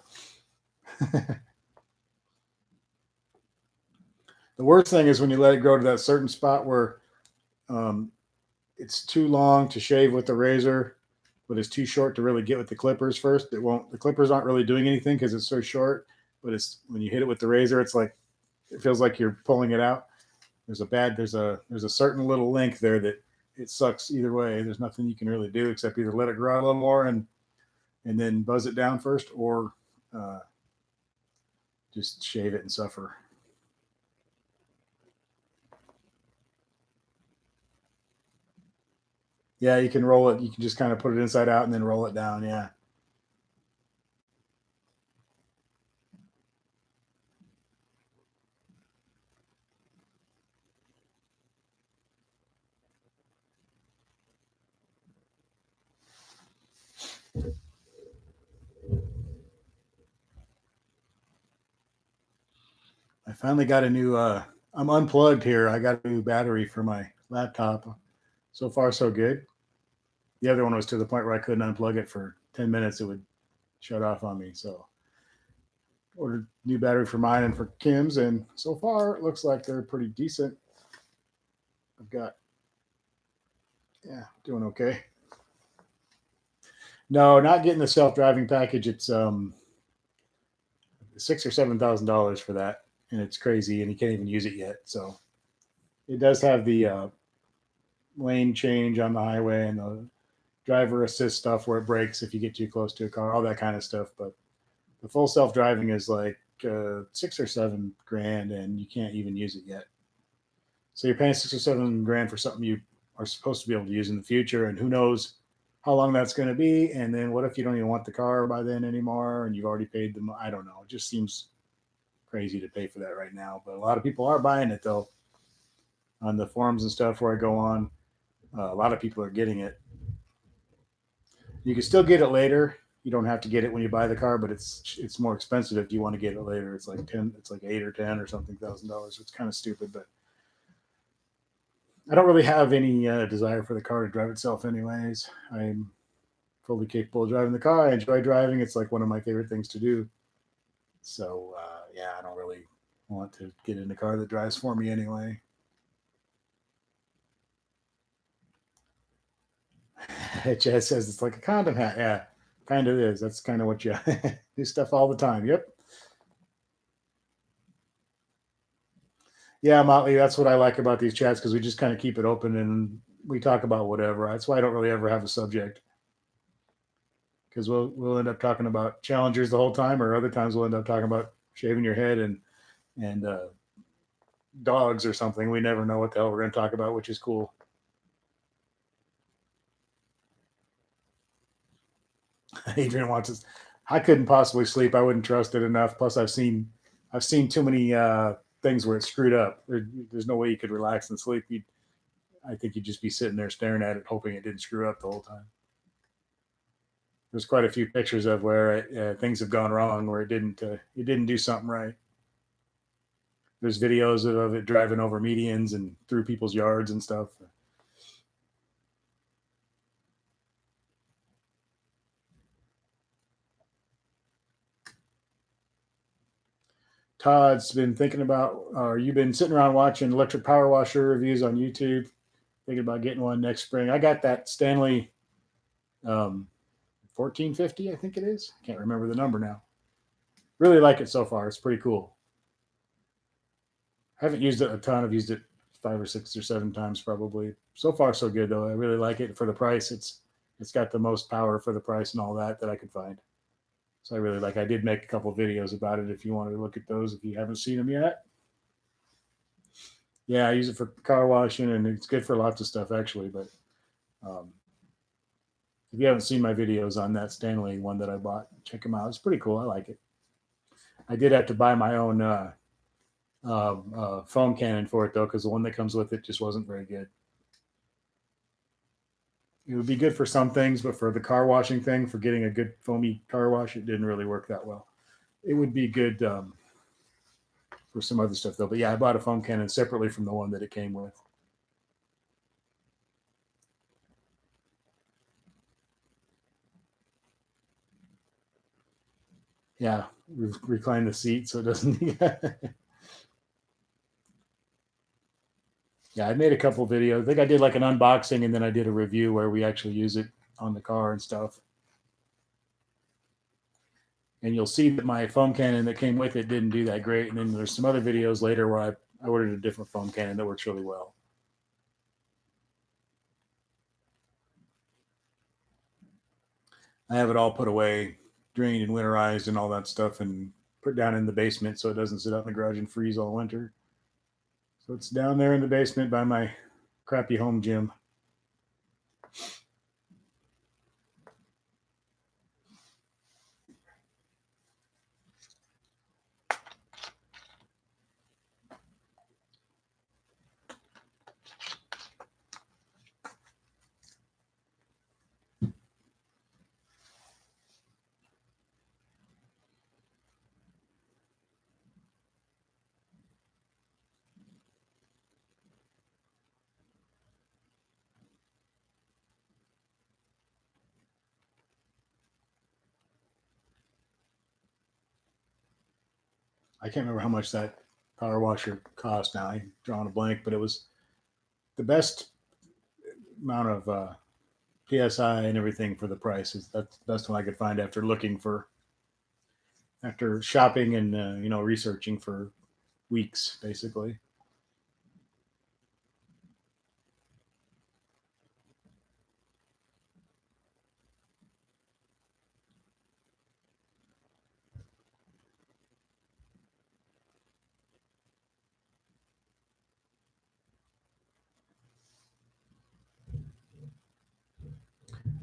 Speaker 1: The worst thing is when you let it grow to that certain spot where um, it's too long to shave with the razor, but it's too short to really get with the clippers first. It won't. The clippers aren't really doing anything because it's so short. But it's when you hit it with the razor, it's like it feels like you're pulling it out. There's a certain little length there that it sucks either way. There's nothing you can really do except either let it grow out a little more and then buzz it down first, or uh, just shave it and suffer. Yeah, you can roll it. You can just kind of put it inside out and then roll it down. Yeah. I finally got a new. I'm unplugged here. I got a new battery for my laptop. So far, so good. The other one was to the point where I couldn't unplug it for 10 minutes. It would shut off on me. So ordered new battery for mine and for Kim's, and so far it looks like they're pretty decent. I've got yeah, doing okay. No, not getting the self driving package. It's $6,000 or $7,000 for that, and it's crazy, and you can't even use it yet. So it does have the lane change on the highway and the driver assist stuff where it brakes if you get too close to a car, all that kind of stuff. But the full self driving is like 6 or 7 grand, and you can't even use it yet. So you're paying 6 or 7 grand for something you are supposed to be able to use in the future, and who knows how long that's going to be. And then what if you don't even want the car by then anymore, and you've already paid them? I don't know. It just seems crazy to pay for that right now. But a lot of people are buying it though on the forums and stuff where I go on. A lot of people are getting it. You can still get it later. You don't have to get it when you buy the car, but it's more expensive if you want to get it later. It's like 10. It's like 8 or 10 or something $1,000. It's kind of stupid, but I don't really have any desire for the car to drive itself, anyways. I'm fully capable of driving the car. I enjoy driving. It's like one of my favorite things to do. So yeah, I don't really want to get in a car that drives for me anyway. Chad says it's like a condom hat. Yeah, kind of is. That's kind of what you do stuff all the time. Yep. Yeah, Motley. That's what I like about these chats because we just kind of keep it open and we talk about whatever. That's why I don't really ever have a subject because we'll end up talking about challengers the whole time, or other times we'll end up talking about shaving your head and dogs or something. We never know what the hell we're going to talk about, which is cool. Adrian wants us. I couldn't possibly sleep. I wouldn't trust it enough. Plus, I've seen too many things where it's screwed up. There's no way you could relax and sleep. I think you'd just be sitting there staring at it, hoping it didn't screw up the whole time. There's quite a few pictures of where things have gone wrong, where it didn't do something right. There's videos of it driving over medians and through people's yards and stuff. Todd's been thinking about, you've been sitting around watching electric power washer reviews on YouTube, thinking about getting one next spring. I got that Stanley 1450, I think it is. Can't remember the number now. Really like it so far. It's pretty cool. I haven't used it a ton. I've used it 5 or 6 or 7 times probably. So far, so good though. I really like it for the price. It's got the most power for the price and all that I could find. So I really like. I did make a couple of videos about it. If you wanted to look at those, if you haven't seen them yet. Yeah, I use it for car washing, and it's good for lots of stuff actually. But if you haven't seen my videos on that Stanley one that I bought, check them out. It's pretty cool. I like it. I did have to buy my own foam cannon for it though, because the one that comes with it just wasn't very good. It would be good for some things, but for the car washing thing, for getting a good foamy car wash, it didn't really work that well. It would be good for some other stuff though. But yeah, I bought a foam cannon separately from the one that it came with. Yeah, recline the seat so it doesn't. Yeah, I made a couple videos. I think I did like an unboxing, and then I did a review where we actually use it on the car and stuff. And you'll see that my foam cannon that came with it didn't do that great. And then there's some other videos later where I ordered a different foam cannon that works really well. I have it all put away, drained and winterized and all that stuff, and put down in the basement so it doesn't sit out in the garage and freeze all winter. So it's down there in the basement by my crappy home gym. I can't remember how much that power washer cost now. I'm drawing a blank, but it was the best amount of PSI and everything for the price. That's the best one I could find after shopping and researching for weeks basically.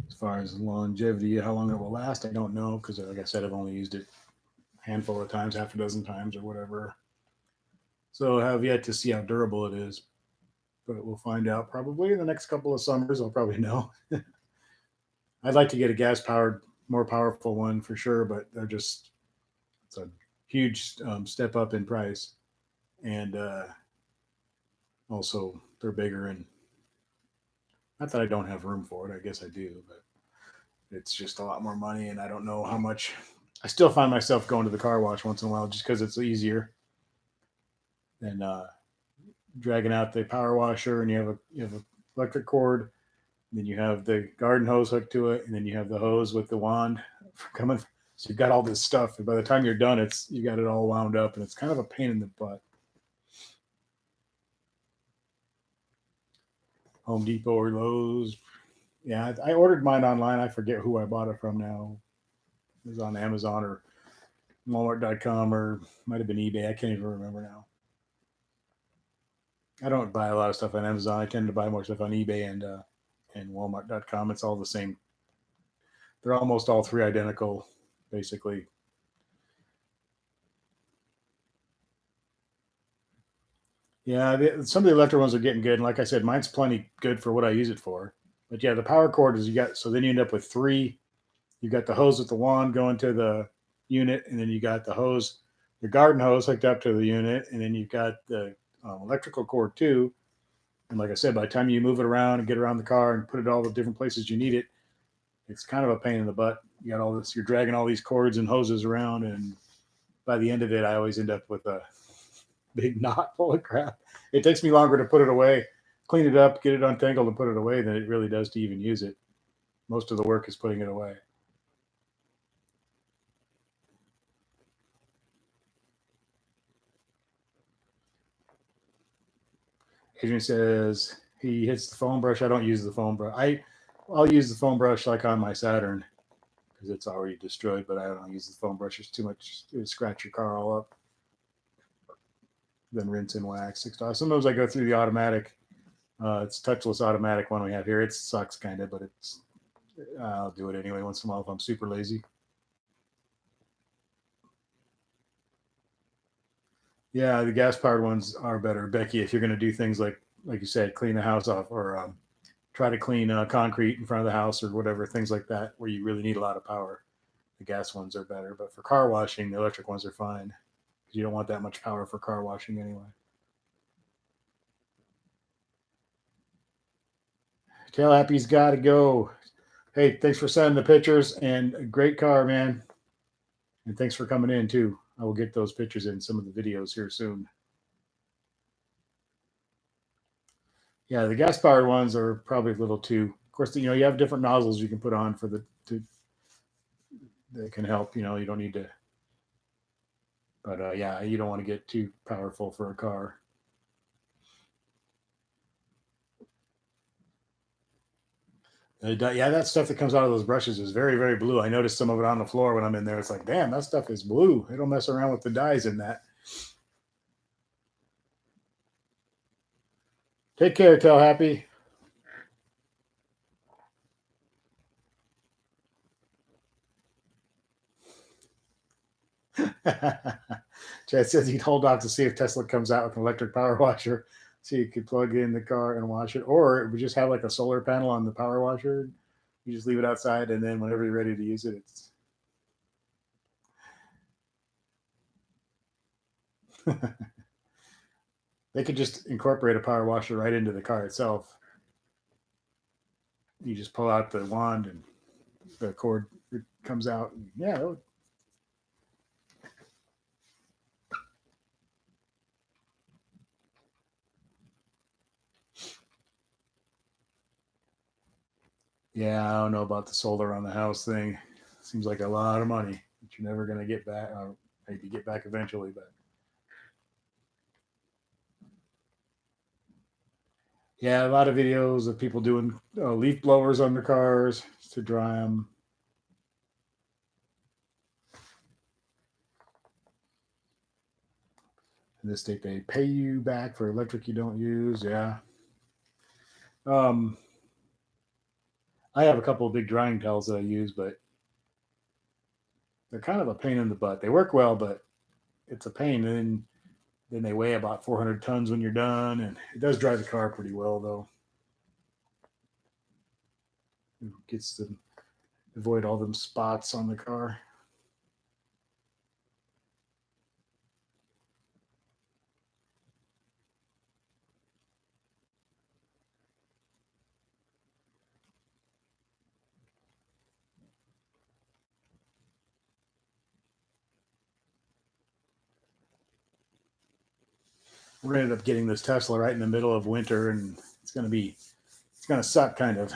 Speaker 1: As far as longevity, how long it will last, I don't know because, like I said, I've only used it a handful of times, half a dozen times, or whatever. So I have yet to see how durable it is, but we'll find out probably in the next couple of summers. I'll probably know. I'd like to get a gas powered, more powerful one for sure, but it's a huge step up in price, and also they're bigger. And not that I don't have room for it, I guess I do, but it's just a lot more money, and I don't know how much. I still find myself going to the car wash once in a while just because it's easier than dragging out the power washer, and you have a electric cord, then you have the garden hose hooked to it, and then you have the hose with the wand coming. So you've got all this stuff, and by the time you're done, you got it all wound up, and it's kind of a pain in the butt. Home Depot or Lowe's. Yeah, I ordered mine online. I forget who I bought it from now. It was on Amazon or Walmart.com, or might have been eBay. I can't even remember now. I don't buy a lot of stuff on Amazon. I tend to buy more stuff on eBay and Walmart.com. It's all the they're almost all three identical, basically. Yeah, some of the electric ones are getting good. And like I said, mine's plenty good for what I use it for. But yeah, the power cord is you got, so then you end up with three. You got the hose with the wand going to the unit, and then you got the hose, the garden hose hooked up to the unit, and then you've got the electrical cord too. And like I said, by the time you move it around and get around the car and put it all the different places you need it, it's kind of a pain in the butt. You got all this, you're dragging all these cords and hoses around, and by the end of it, I always end up with a big knot full of crap. It takes me longer to put it away, clean it up, get it untangled, and put it away than it really does to even use it. Most of the work is putting it away. Adrian says he hits the foam brush. I don't use the foam brush. I'll use the foam brush like on my Saturn because it's already destroyed, but I don't use the foam brush. It's too much to scratch your car all up. Then rinse and wax. $6. Sometimes I go through the automatic. It's touchless automatic one we have here. It sucks kind of, but it's I'll do it anyway once in a while if I'm super lazy. Yeah, the gas powered ones are better, Becky. If you're going to do things like you said, clean the house off or try to clean concrete in front of the house or whatever, things like that, where you really need a lot of power, the gas ones are better. But for car washing, the electric ones are fine because you don't want that much power for car washing anyway. Tail Happy's got to go. Hey, thanks for sending the pictures and a great car, man. And thanks for coming in too. I will get those pictures in some of the videos here soon. Yeah, the gas powered ones are probably a little too. Of course, you have different nozzles you can put on for that can help. You don't need to. But yeah, you don't want to get too powerful for a car. Yeah, that stuff that comes out of those brushes is very, very blue. I noticed some of it on the floor when I'm in there. It's like, damn, that stuff is blue. They don't mess around with the dyes in that. Take care, Tell Happy. Chad says he'd hold off to see if Tesla comes out with an electric power washer so you could plug in the car and wash it. Or it would just have like a solar panel on the power washer. You just leave it outside, and then whenever you're ready to use it, it's. They could just incorporate a power washer right into the car itself. You just pull out the wand and the cord comes out. And yeah. Yeah, I don't know about the solar on the house thing. Seems like a lot of money that you're never going to get back, or maybe get back eventually. But yeah, a lot of videos of people doing leaf blowers on their cars to dry them. In this state, they pay you back for electric you don't use. Yeah. Um, I have a couple of big drying towels that I use, but they're kind of a pain in the butt. They work well, but it's a pain. And then they weigh about 400 tons when you're done, and it does dry the car pretty well, though. It gets to avoid all them spots on the car. We're gonna end up getting this Tesla right in the middle of winter, and it's gonna suck kind of.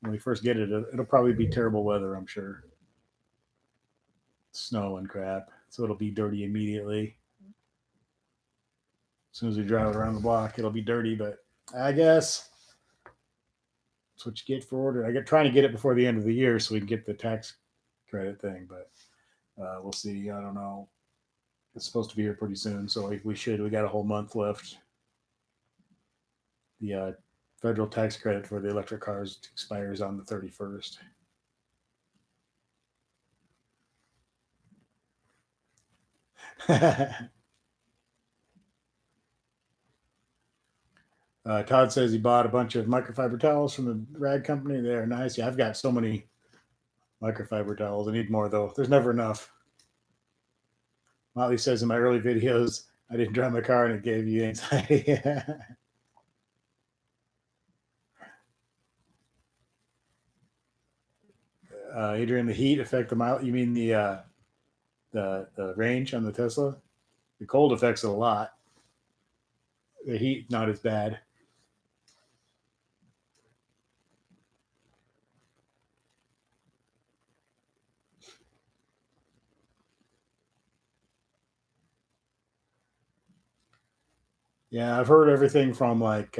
Speaker 1: When we first get it, it'll probably be terrible weather, I'm sure. Snow and crap, so it'll be dirty immediately. As soon as we drive it around the block, it'll be dirty. But I guess that's what you get for order. I get trying to get it before the end of the year so we can get the tax credit thing, but we'll see. I don't know. It's supposed to be here pretty soon, so we should. We got a whole month left. The federal tax credit for the electric cars expires on the 31st. Todd says he bought a bunch of microfiber towels from the rag company. They're nice. Yeah, I've got so many microfiber towels. I need more though. There's never enough. Motley says in my early videos, I didn't drive my car and it gave you anxiety. Adrian, the heat affect the mile. You mean the range on the Tesla? The cold affects it a lot. The heat not as bad. Yeah, I've heard everything from like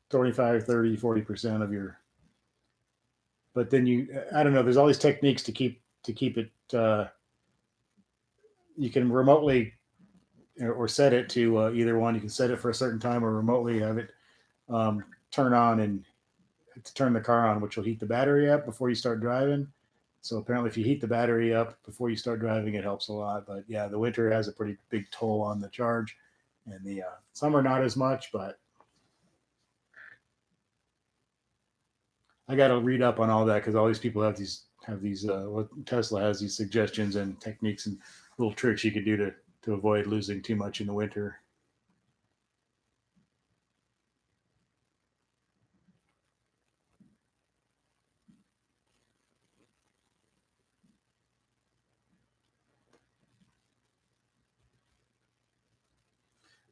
Speaker 1: 25, 30, 40% of your. But then I don't know. There's all these techniques to keep it. You can remotely or set it to either one. You can set it for a certain time or remotely have it turn on and to turn the car on, which will heat the battery up before you start driving. So apparently, if you heat the battery up before you start driving, it helps a lot. But yeah, the winter has a pretty big toll on the charge, and the summer not as much. But I got to read up on all that because all these people have these what Tesla has these suggestions and techniques and little tricks you could do to avoid losing too much in the winter.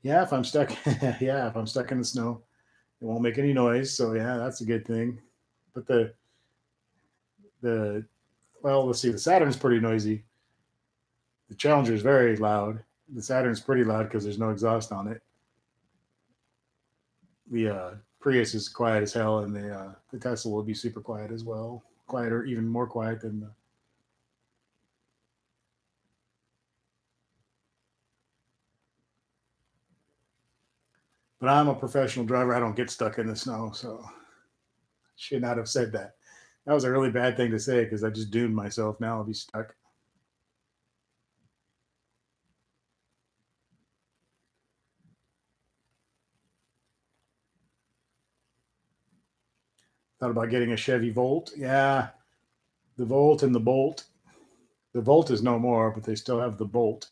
Speaker 1: Yeah, if I'm stuck, yeah, if I'm stuck in the snow, it won't make any noise. So yeah, that's a good thing. But the well, let's see, the Saturn's pretty noisy. The Challenger is very loud. The Saturn's pretty loud because there's no exhaust on it. The Prius is quiet as hell, and the Tesla will be super quiet as well, quieter, even more quiet than the. But I'm a professional driver. I don't get stuck in the snow, so should not have said that. That was a really bad thing to say because I just doomed myself. Now I'll be stuck. Thought about getting a Chevy Volt. Yeah, the Volt and the Bolt. The Volt is no more, but they still have the Bolt,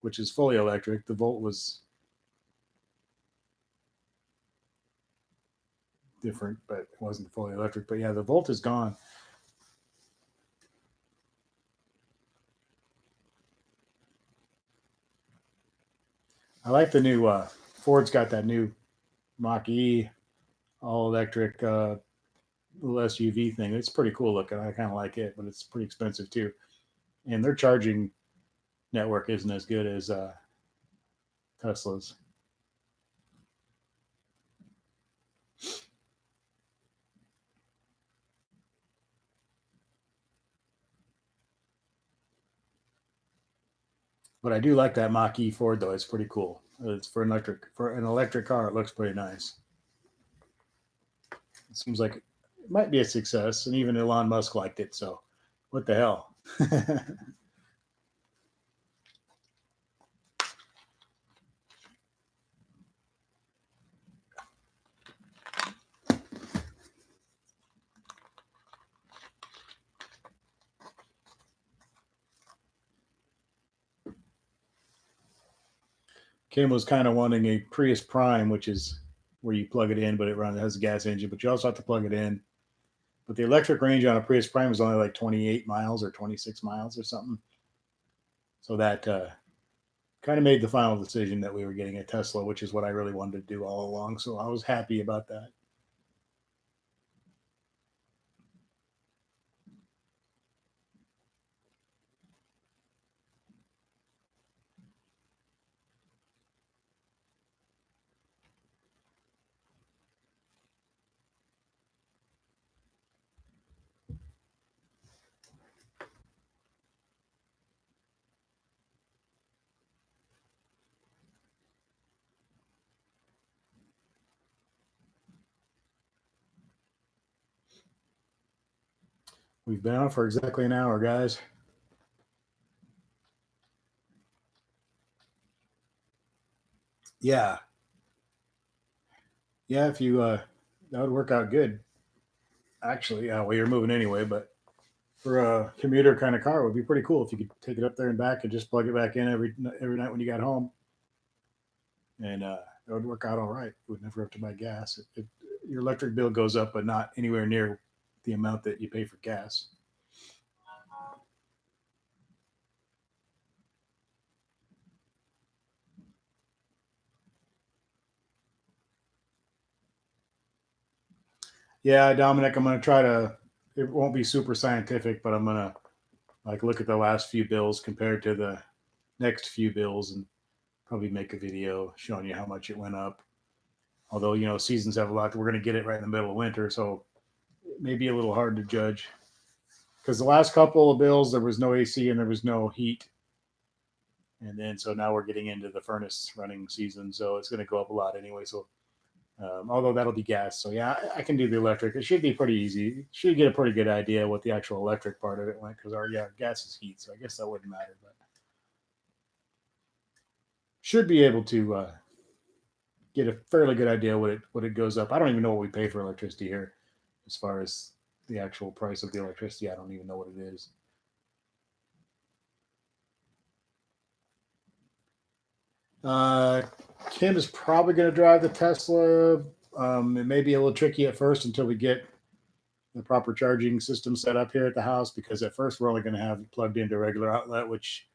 Speaker 1: which is fully electric. The Volt was different, but it wasn't fully electric. But yeah, the Volt is gone. I like the new Ford's got that new Mach E all electric little SUV thing. It's pretty cool looking. I kind of like it, but it's pretty expensive too. And their charging network isn't as good as Tesla's. But I do like that Mach E Ford though. It's pretty cool. It's for an electric car. It looks pretty nice. It seems like it might be a success, and even Elon Musk liked it. So, what the hell? Kim was kind of wanting a Prius Prime, which is where you plug it in, but it has a gas engine, but you also have to plug it in. But the electric range on a Prius Prime is only like 28 miles or 26 miles or something. So that kind of made the final decision that we were getting a Tesla, which is what I really wanted to do all along. So I was happy about that. We've been on for exactly an hour, guys. Yeah. Yeah, if you that would work out good. Actually, well, you're moving anyway, but for a commuter kind of car, it would be pretty cool if you could take it up there and back and just plug it back in every night when you got home, and that would work out all right. You would never have to buy gas. Your electric bill goes up, but not anywhere near the amount that you pay for gas. Yeah, Dominic, I'm gonna try to. It won't be super scientific, but I'm gonna like look at the last few bills compared to the next few bills and probably make a video showing you how much it went up. Although seasons have a lot. We're gonna get it right in the middle of winter, so it may be a little hard to judge. Because the last couple of bills there was no AC and there was no heat, and then so now we're getting into the furnace running season, so it's going to go up a lot anyway. So although that'll be gas, so yeah, I can do the electric. It should be pretty easy. Should get a pretty good idea what the actual electric part of it went because our gas is heat, so I guess that wouldn't matter, but should be able to get a fairly good idea what it goes up. I don't even know what we pay for electricity here, as far as the actual price of the electricity. I don't even know what it is. Uh, Kim is probably going to drive the Tesla. It may be a little tricky at first until we get the proper charging system set up here at the house because at first we're only going to have it plugged into a regular outlet, which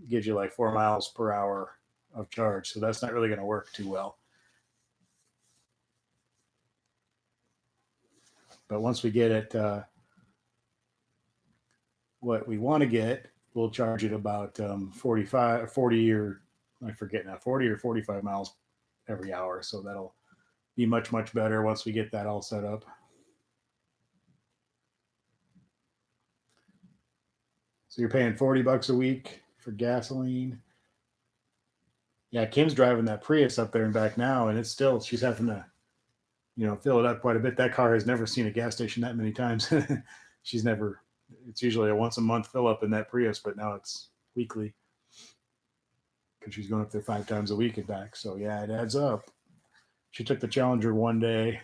Speaker 1: gives you like 4 miles per hour of charge. So that's not really going to work too well. But once we get it, what we want to get, we'll charge it about 45, 40, or I forget now, 40 or 45 miles every hour. So that'll be much, much better once we get that all set up. So you're paying $40 a week for gasoline. Yeah, Kim's driving that Prius up there and back now, and it's still she's having to fill it up quite a bit. That car has never seen a gas station that many times. She's never. It's usually a once a month fill up in that Prius, but now it's weekly because she's going up there 5 times a week and back. So yeah, it adds up. She took the Challenger one day,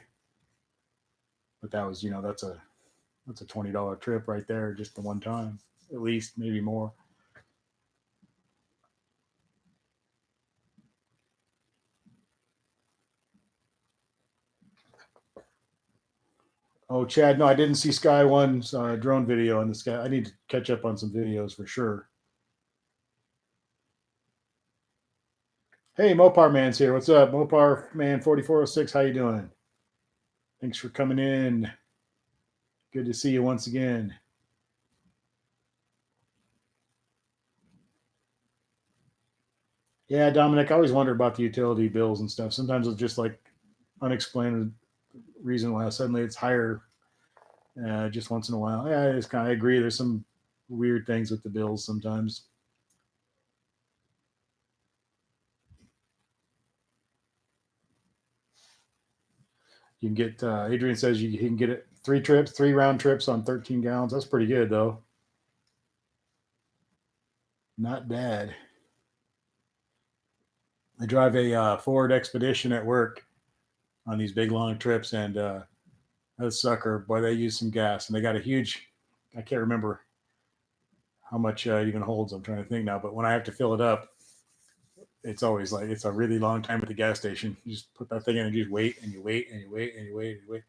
Speaker 1: but that was that's a $20 trip right there, just the one time, at least maybe more. Oh, Chad, no, I didn't see Sky One's drone video on the sky. I need to catch up on some videos for sure. Hey, Mopar Man's here. What's up, Mopar Man 4406? How you doing? Thanks for coming in. Good to see you once again. Yeah, Dominic, I always wonder about the utility bills and stuff. Sometimes it's just like unexplained reason why suddenly it's higher just once in a while. Yeah, I agree. There's some weird things with the bills sometimes. You can get Adrian says you can get it 3 trips, 3 round trips on 13 gallons. That's pretty good though. Not bad. I drive a Ford Expedition at work on these big long trips, and that sucker, boy, they use some gas, and they got a huge. I can't remember how much it even holds. I'm trying to think now, but when I have to fill it up, it's always like it's a really long time at the gas station. You just put that thing in and you just wait and you wait and you wait and you wait and you wait.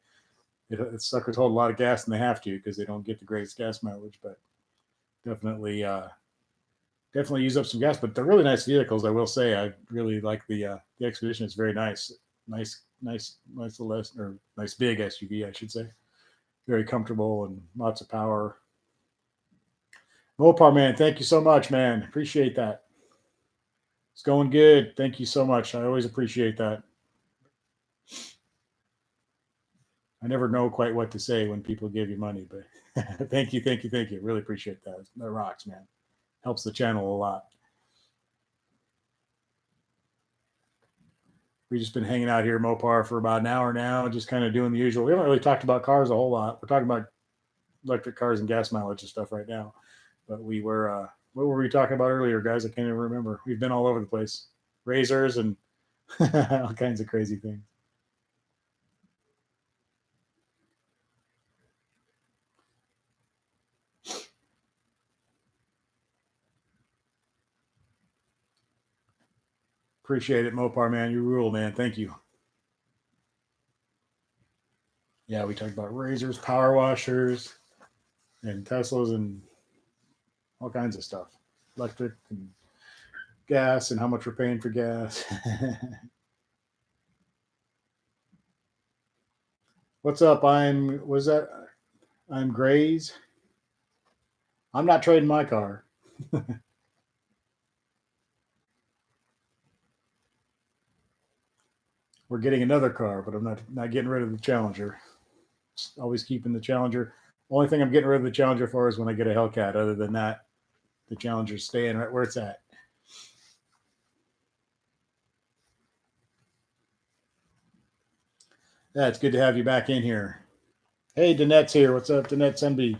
Speaker 1: It suckers hold a lot of gas, and they have to because they don't get the greatest gas mileage. But definitely, definitely use up some gas. But they're really nice vehicles, I will say. I really like the Expedition. It's very nice, nice little or nice big SUV, I should say. Very comfortable and lots of power. Mopar man, thank you so much, man. Appreciate that. It's going good. Thank you so much. I always appreciate that. I never know quite what to say when people give you money, but thank you, thank you, thank you. Really appreciate that. That rocks, man. Helps the channel a lot. We've just been hanging out here, Mopar, for about an hour now, just kind of doing the usual. We haven't really talked about cars a whole lot. We're talking about electric cars and gas mileage and stuff right now. But we were, what were we talking about earlier, guys? I can't even remember. We've been all over the place. Razors and All kinds of crazy things. Appreciate it, Mopar man. You rule, man. Thank you. Yeah, we talked about razors, power washers, and Teslas, and all kinds of stuff. Electric and gas, and how much we're paying for gas. What's up? I'm Grays. I'm not trading my car. We're getting another car, but I'm not getting rid of the Challenger. Always keeping the Challenger. Only thing I'm getting rid of the Challenger for is when I get a Hellcat. Other than that, the Challenger's staying right where it's at. Yeah, it's good to have you back in here. Hey, Danette's here. What's up, Danette Senby?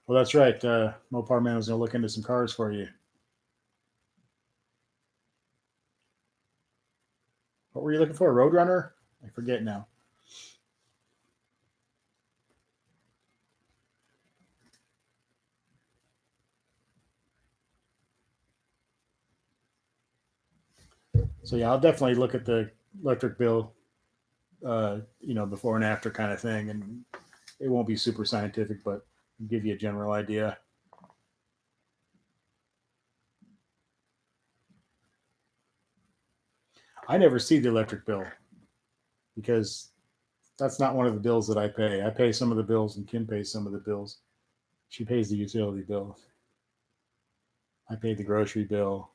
Speaker 1: Well, that's right. Mopar Man was going to look into some cars for you. What were you looking for? A Roadrunner? I forget now. So yeah, I'll definitely look at the electric bill, before and after kind of thing, and it won't be super scientific, but give you a general idea. I never see the electric bill because that's not one of the bills that I pay. I pay some of the bills, and Kim pays some of the bills. She pays the utility bill. I pay the grocery bill.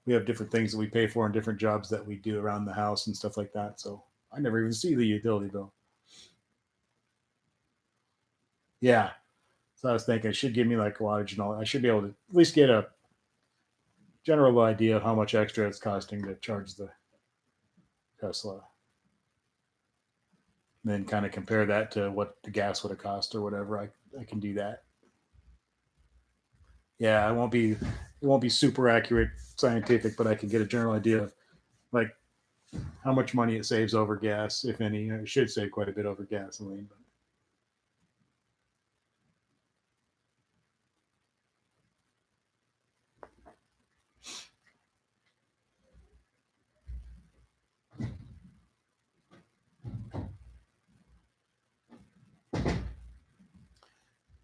Speaker 1: We have different things that we pay for and different jobs that we do around the house and stuff like that. So I never even see the utility bill. Yeah. So I was thinking it should give me like wattage and all. I should be able to at least get a general idea of how much extra it's costing to charge the Tesla. And then kind of compare that to what the gas would have cost or whatever. I can do that. Yeah, it won't be super accurate scientific, but I can get a general idea of like how much money it saves over gas, if any. It should save quite a bit over gasoline.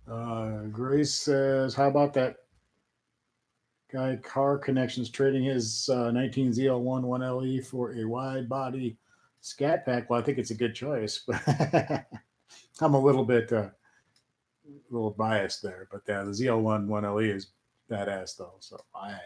Speaker 1: But Grace says, "How about that guy Car Connections trading his 19 ZL1 1LE for a wide body Scat Pack?" Well, I think it's a good choice, but I'm a little biased there. But the ZL1 1LE is badass though. So hey.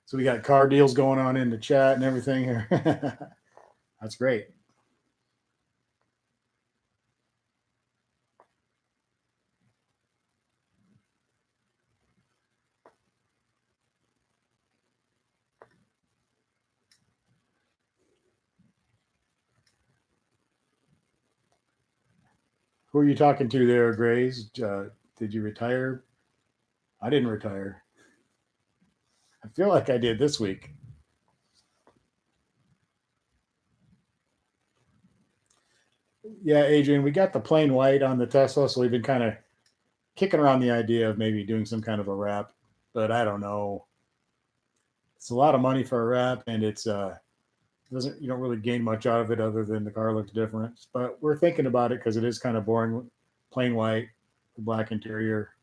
Speaker 1: So we got car deals going on in the chat and everything here. That's great. Who are you talking to there, Grays? Did you retire? I didn't retire. I feel like I did this week. Yeah, Adrian, we got the plain white on the Tesla, so we've been kind of kicking around the idea of maybe doing some kind of a wrap, but I don't know. It's a lot of money for a wrap, and it's doesn't you don't really gain much out of it other than the car looks different. But we're thinking about it because it is kind of boring, plain white, the black interior.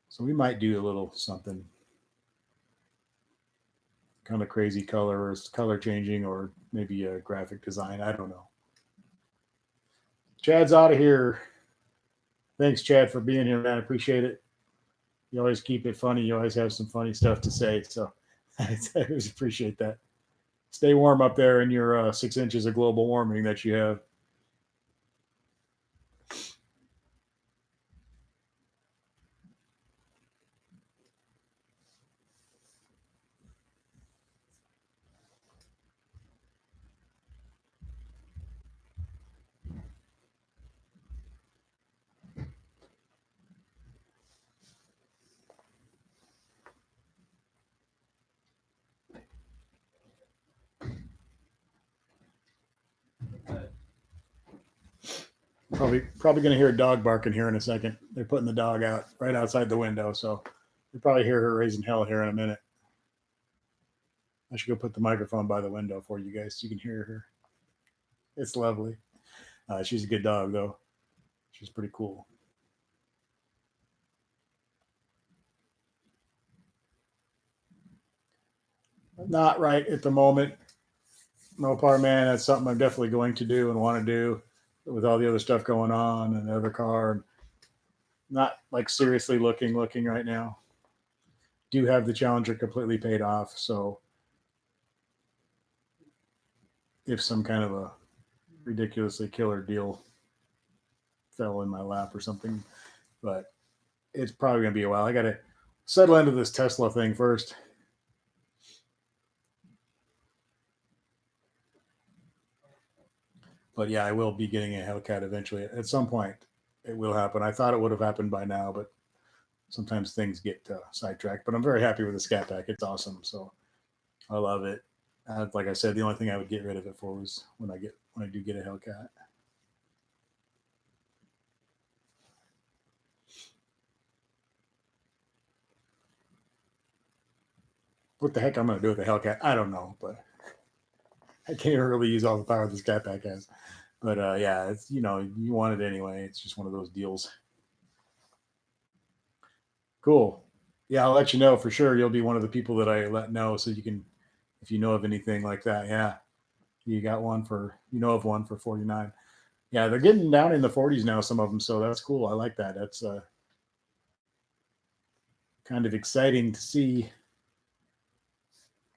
Speaker 1: So we might do a little something kind of crazy color or color changing or maybe a graphic design. I don't know. Chad's out of here. Thanks, Chad, for being here, man. I appreciate it. You always keep it funny. You always have some funny stuff to say. So I always appreciate that. Stay warm up there in your 6 inches of global warming that you have. Probably going to hear a dog barking here in a second. They're putting the dog out right outside the window, so you'll probably hear her raising hell here in a minute. I should go put the microphone by the window for you guys so you can hear her. It's lovely. She's a good dog, though. She's pretty cool. Not right at the moment. Mopar man, that's something I'm definitely going to do and want to do with all the other stuff going on and the other car. Not like seriously looking right now. Do have the Challenger completely paid off, so if some kind of a ridiculously killer deal fell in my lap or something, but it's probably going to be a while. I got to settle into this Tesla thing first. But yeah, I will be getting a Hellcat eventually. At some point, it will happen. I thought it would have happened by now, but sometimes things get sidetracked. But I'm very happy with the Scat Pack. It's awesome. So I love it. Like I said, the only thing I would get rid of it for was when I do get a Hellcat. What the heck I'm going to do with the Hellcat, I don't know, but I can't really use all the power the Scat Pack has. But yeah, it's you want it anyway. It's just one of those deals. Cool. Yeah, I'll let you know for sure. You'll be one of the people that I let know, so you can, if you know of anything like that. Yeah, you got one for of one for 49. Yeah, they're getting down in the 40s now, some of them. So that's cool. I like that. That's kind of exciting to see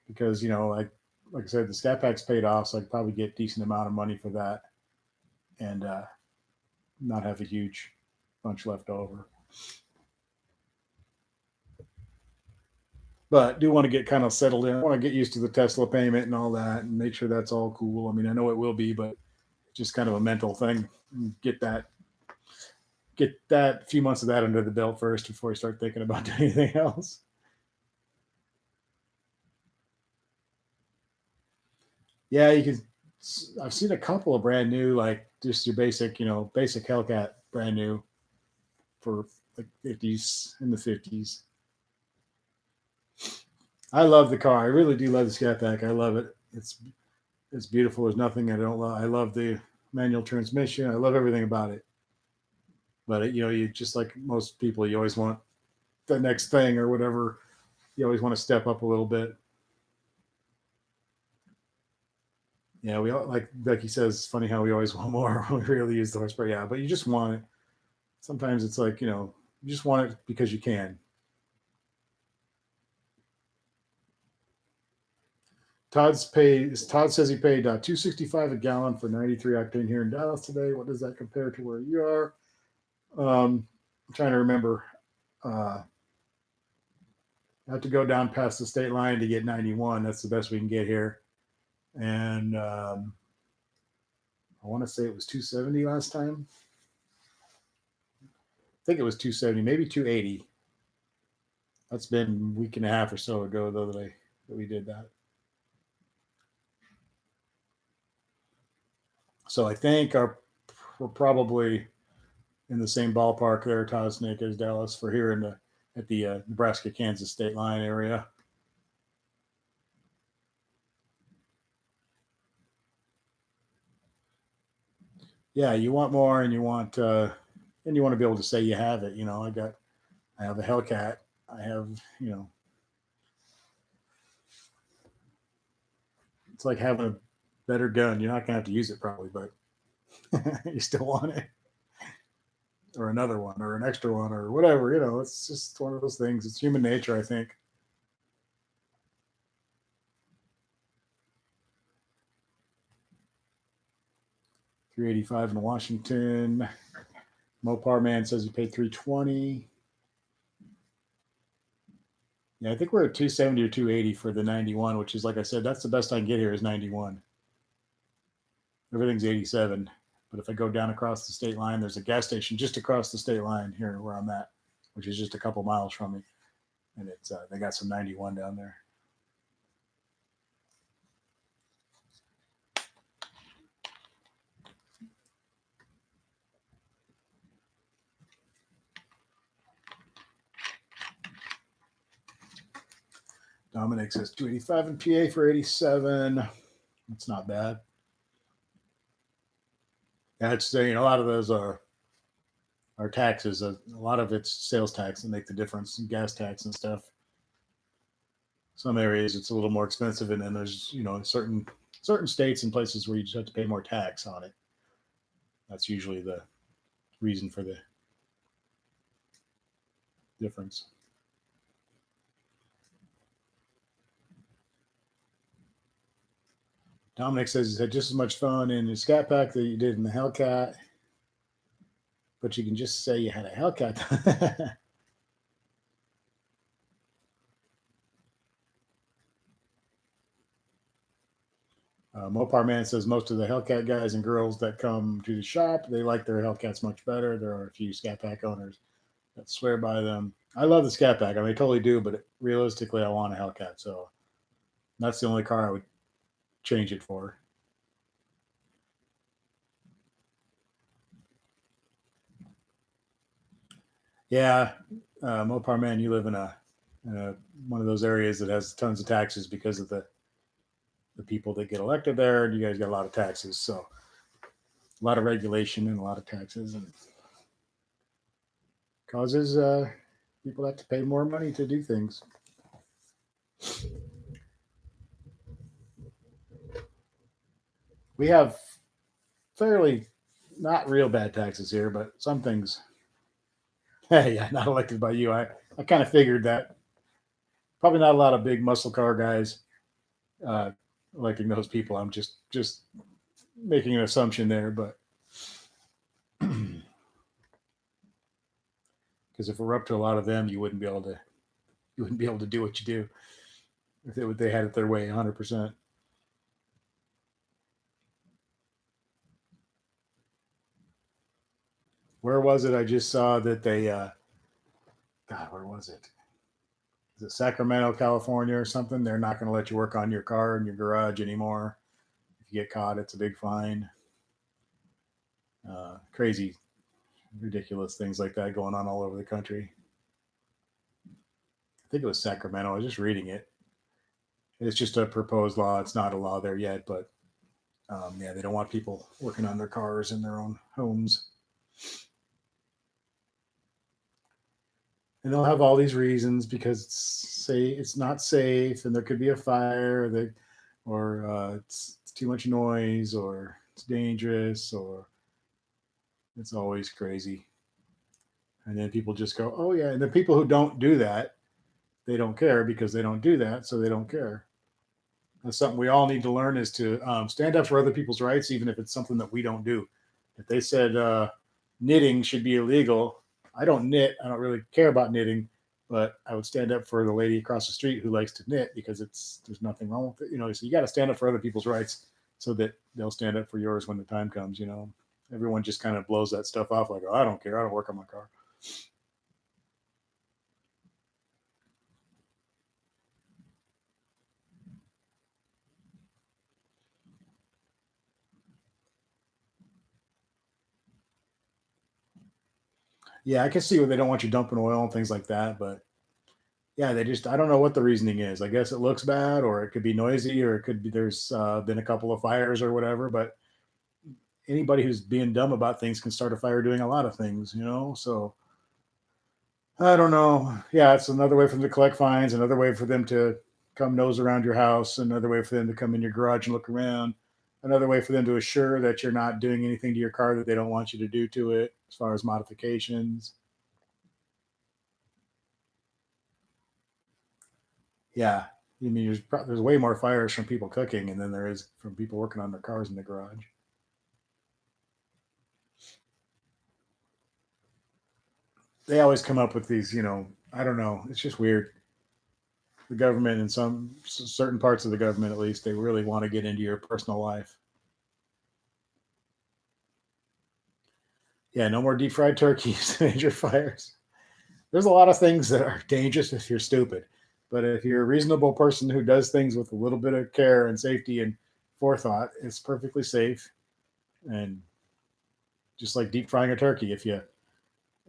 Speaker 1: because like I said, the Scat Pack's paid off, so I could probably get a decent amount of money for that, and not have a huge bunch left over. But do want to get kind of settled in. I want to get used to the Tesla payment and all that, and make sure that's all cool. I mean, I know it will be, but just kind of a mental thing. Get that few months of that under the belt first before I start thinking about doing anything else. Yeah, you can. I've seen a couple of brand new, like just your basic Hellcat brand new for like 50s in the 50s. I love the car. I really do love the Scat Pack. I love it. It's beautiful. There's nothing I don't love. I love the manual transmission. I love everything about it. But you just like most people, you always want the next thing or whatever. You always want to step up a little bit. Yeah, we all, like Becky says, it's funny how we always want more when we really use the horsepower. Yeah, but you just want it. Sometimes it's like, you just want it because you can. Todd says he paid $2.65 a gallon for 93 octane here in Dallas today. What does that compare to where you are? I'm trying to remember. I have to go down past the state line to get 91. That's the best we can get here. And I want to say it was 270 last time. I think it was 270, maybe 280. That's been a week and a half or so ago, though, that we did that. So I think we're probably in the same ballpark there, Tosnick, as Dallas for here at the Nebraska Kansas state line area. Yeah, you want more, and you want to be able to say you have it. I have a Hellcat. I have it's like having a better gun. You're not gonna have to use it probably, but you still want it, or another one, or an extra one, or whatever. It's just one of those things. It's human nature, I think. 385 in Washington. Mopar man says he paid 320. Yeah, I think we're at 270 or 280 for the 91, which is, like I said, that's the best I can get here is 91. Everything's 87. But if I go down across the state line, there's a gas station just across the state line here where I'm at, which is just a couple miles from me. And it's they got some 91 down there. Dominic says 285 in PA for 87. That's not bad. That's a lot of those are taxes. A lot of it's sales tax that make the difference, and gas tax and stuff. Some areas it's a little more expensive, and then there's certain states and places where you just have to pay more tax on it. That's usually the reason for the difference. Dominic says he's had just as much fun in his Scat Pack that you did in the Hellcat, but you can just say you had a Hellcat. Mopar Man says most of the Hellcat guys and girls that come to the shop, they like their Hellcats much better. There are a few Scat Pack owners that swear by them. I love the Scat Pack. I mean, I totally do, but realistically, I want a Hellcat. So that's the only car I would change it for. Yeah, Mopar Man, you live in a one of those areas that has tons of taxes because of the people that get elected there. And you guys got a lot of taxes, so a lot of regulation and a lot of taxes, and causes people have to pay more money to do things. We have fairly not real bad taxes here, but some things. Hey, yeah, not elected by you. I kind of figured that. Probably not a lot of big muscle car guys uh, electing those people. I'm just making an assumption there, but because if it were up to a lot of them, you wouldn't be able to do what you do if they had it their way 100%. Where was it? I just saw that they God, where was it? Is it Sacramento, California, or something? They're not going to let you work on your car in your garage anymore. If you get caught, it's a big fine. Crazy, ridiculous things like that going on all over the country. I think it was Sacramento. I was just reading it. It's just a proposed law. It's not a law there yet, but yeah, they don't want people working on their cars in their own homes. And they'll have all these reasons because it's not safe, and there could be a fire, or it's too much noise, or it's dangerous, or it's always crazy. And then people just go, "Oh yeah," and the people who don't do that, they don't care because they don't do that, so they don't care. That's something we all need to learn is to stand up for other people's rights, even if it's something that we don't do. If they said knitting should be illegal, I don't knit. I don't really care about knitting, but I would stand up for the lady across the street who likes to knit because there's nothing wrong with it. So you got to stand up for other people's rights so that they'll stand up for yours when the time comes. Everyone just kind of blows that stuff off like, oh, I don't care. I don't work on my car. Yeah, I can see where they don't want you dumping oil and things like that, but yeah, I don't know what the reasoning is. I guess it looks bad, or it could be noisy, or it could be there's been a couple of fires or whatever. But anybody who's being dumb about things can start a fire doing a lot of things. So I don't know. Yeah, it's another way for them to collect fines, another way for them to come nose around your house, another way for them to come in your garage and look around, another way for them to assure that you're not doing anything to your car that they don't want you to do to it as far as modifications. Yeah. I mean, there's way more fires from people cooking and than there is from people working on their cars in the garage. They always come up with these, I don't know. It's just weird. The government, in some certain parts of the government at least, they really want to get into your personal life. Yeah, no more deep fried turkeys, major fires. There's a lot of things that are dangerous if you're stupid. But if you're a reasonable person who does things with a little bit of care and safety and forethought, it's perfectly safe. And just like deep frying a turkey, if you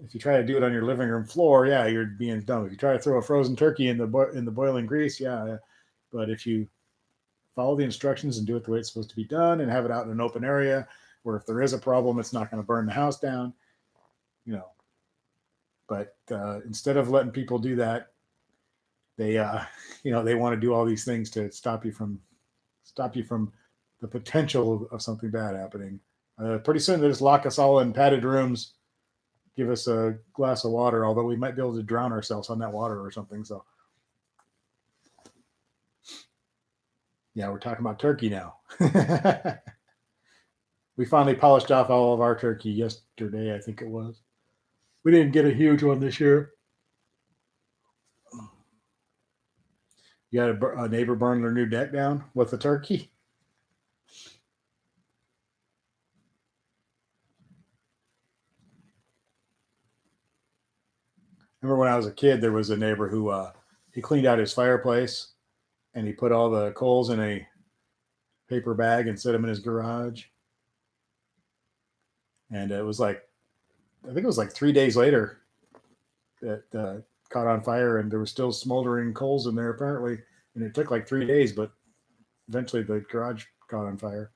Speaker 1: If you try to do it on your living room floor, yeah, you're being dumb. If you try to throw a frozen turkey in the boiling grease, yeah. But if you follow the instructions and do it the way it's supposed to be done, and have it out in an open area where if there is a problem, it's not going to burn the house down, you know. But instead of letting people do that, they they want to do all these things to stop you from the potential of something bad happening. Pretty soon they just lock us all in padded rooms, give us a glass of water, although we might be able to drown ourselves on that water or something. So yeah, we're talking about turkey now. We finally polished off all of our turkey yesterday, I think it was. We didn't get a huge one this year. You had a neighbor burn their new deck down with a turkey. Remember when I was a kid, there was a neighbor who he cleaned out his fireplace and he put all the coals in a paper bag and set them in his garage. And it was like, I think it was like 3 days later that caught on fire, and there was still smoldering coals in there apparently. And it took like 3 days, but eventually the garage caught on fire.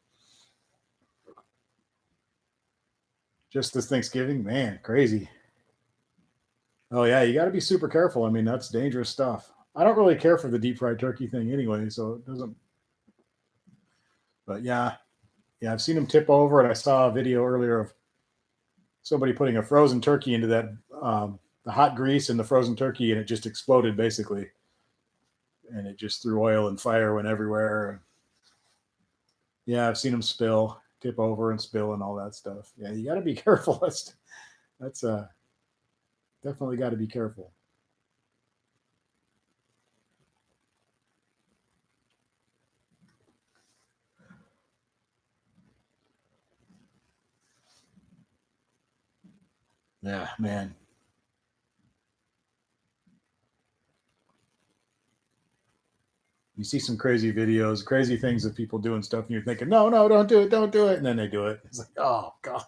Speaker 1: Just this Thanksgiving, man, crazy. Oh yeah, you got to be super careful. I mean, that's dangerous stuff. I don't really care for the deep fried turkey thing anyway, so it doesn't. But yeah, I've seen them tip over, and I saw a video earlier of somebody putting a frozen turkey into that the hot grease in the frozen turkey, and it just exploded basically, and it just threw oil and fire went everywhere. Yeah, I've seen them tip over, and spill, and all that stuff. Yeah, you got to be careful. That's definitely got to be careful. Yeah, man. You see some crazy videos, crazy things of people doing stuff, and you're thinking, no, no, don't do it, and then they do it. It's like, oh god.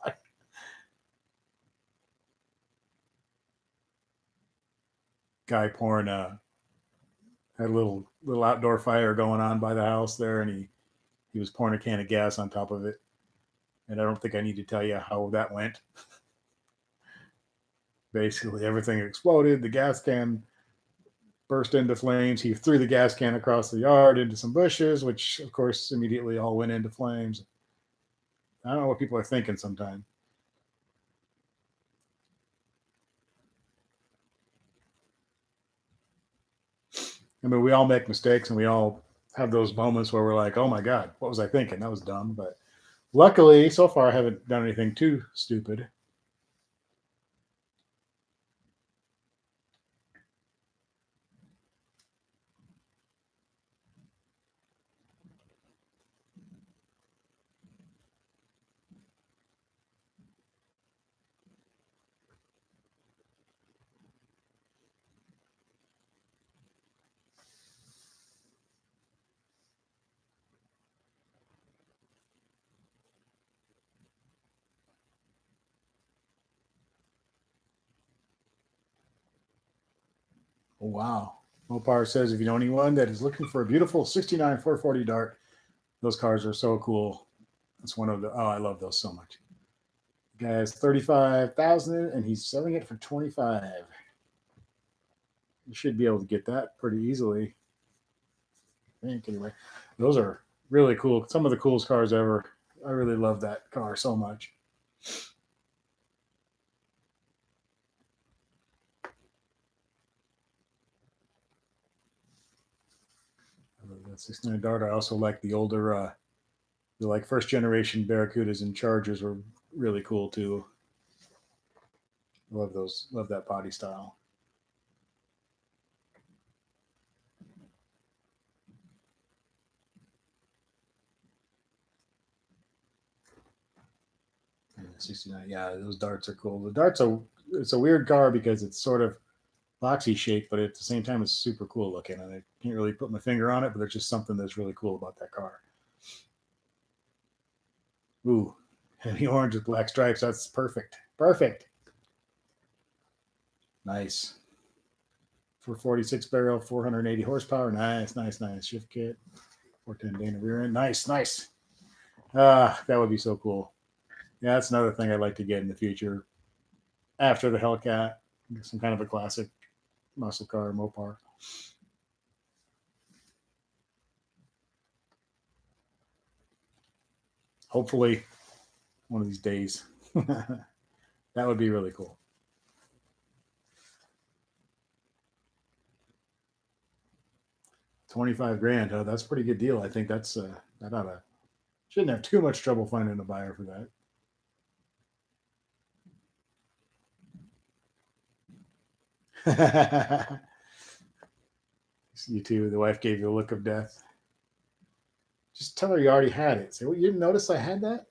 Speaker 1: Guy pouring had a little outdoor fire going on by the house there, and he was pouring a can of gas on top of it. And I don't think I need to tell you how that went. Basically, everything exploded. The gas can burst into flames. He threw the gas can across the yard into some bushes, which of course immediately all went into flames. I don't know what people are thinking sometimes. I mean, we all make mistakes, and we all have those moments where we're like, "Oh my god, what was I thinking? That was dumb." But luckily, so far, I haven't done anything too stupid. Oh, wow. Mopar says, if you know anyone that is looking for a beautiful 69 440 Dart, those cars are so cool. That's one of the, oh, I love those so much. The guy has 35,000 and he's selling it for 25. You should be able to get that pretty easily. I think, anyway. Those are really cool. Some of the coolest cars ever. I really love that car so much. I love that 69 Dart. I also like the older, the like first generation Barracudas and Chargers were really cool too. Love those. Love that body style. Yeah, 69. Yeah, those darts are cool. The darts are it's a weird car because it's sort of boxy shaped, but at the same time it's super cool looking. And I can't really put my finger on it, but there's just something that's really cool about that car. Ooh, heavy orange with black stripes. That's perfect. Perfect. Nice. 446 barrel, 480 horsepower. Nice, nice, nice. Shift kit. 410 Dana rear end. Nice, nice. That would be so cool. Yeah, that's another thing I'd like to get in the future. After the Hellcat, some kind of a classic muscle car, Mopar. Hopefully, one of these days. That would be really cool. 25 grand. Oh, that's a pretty good deal. I think that's that ought to shouldn't have too much trouble finding a buyer for that. You too. The wife gave you a look of death. Just tell her you already had it. Say, well, you didn't notice I had that?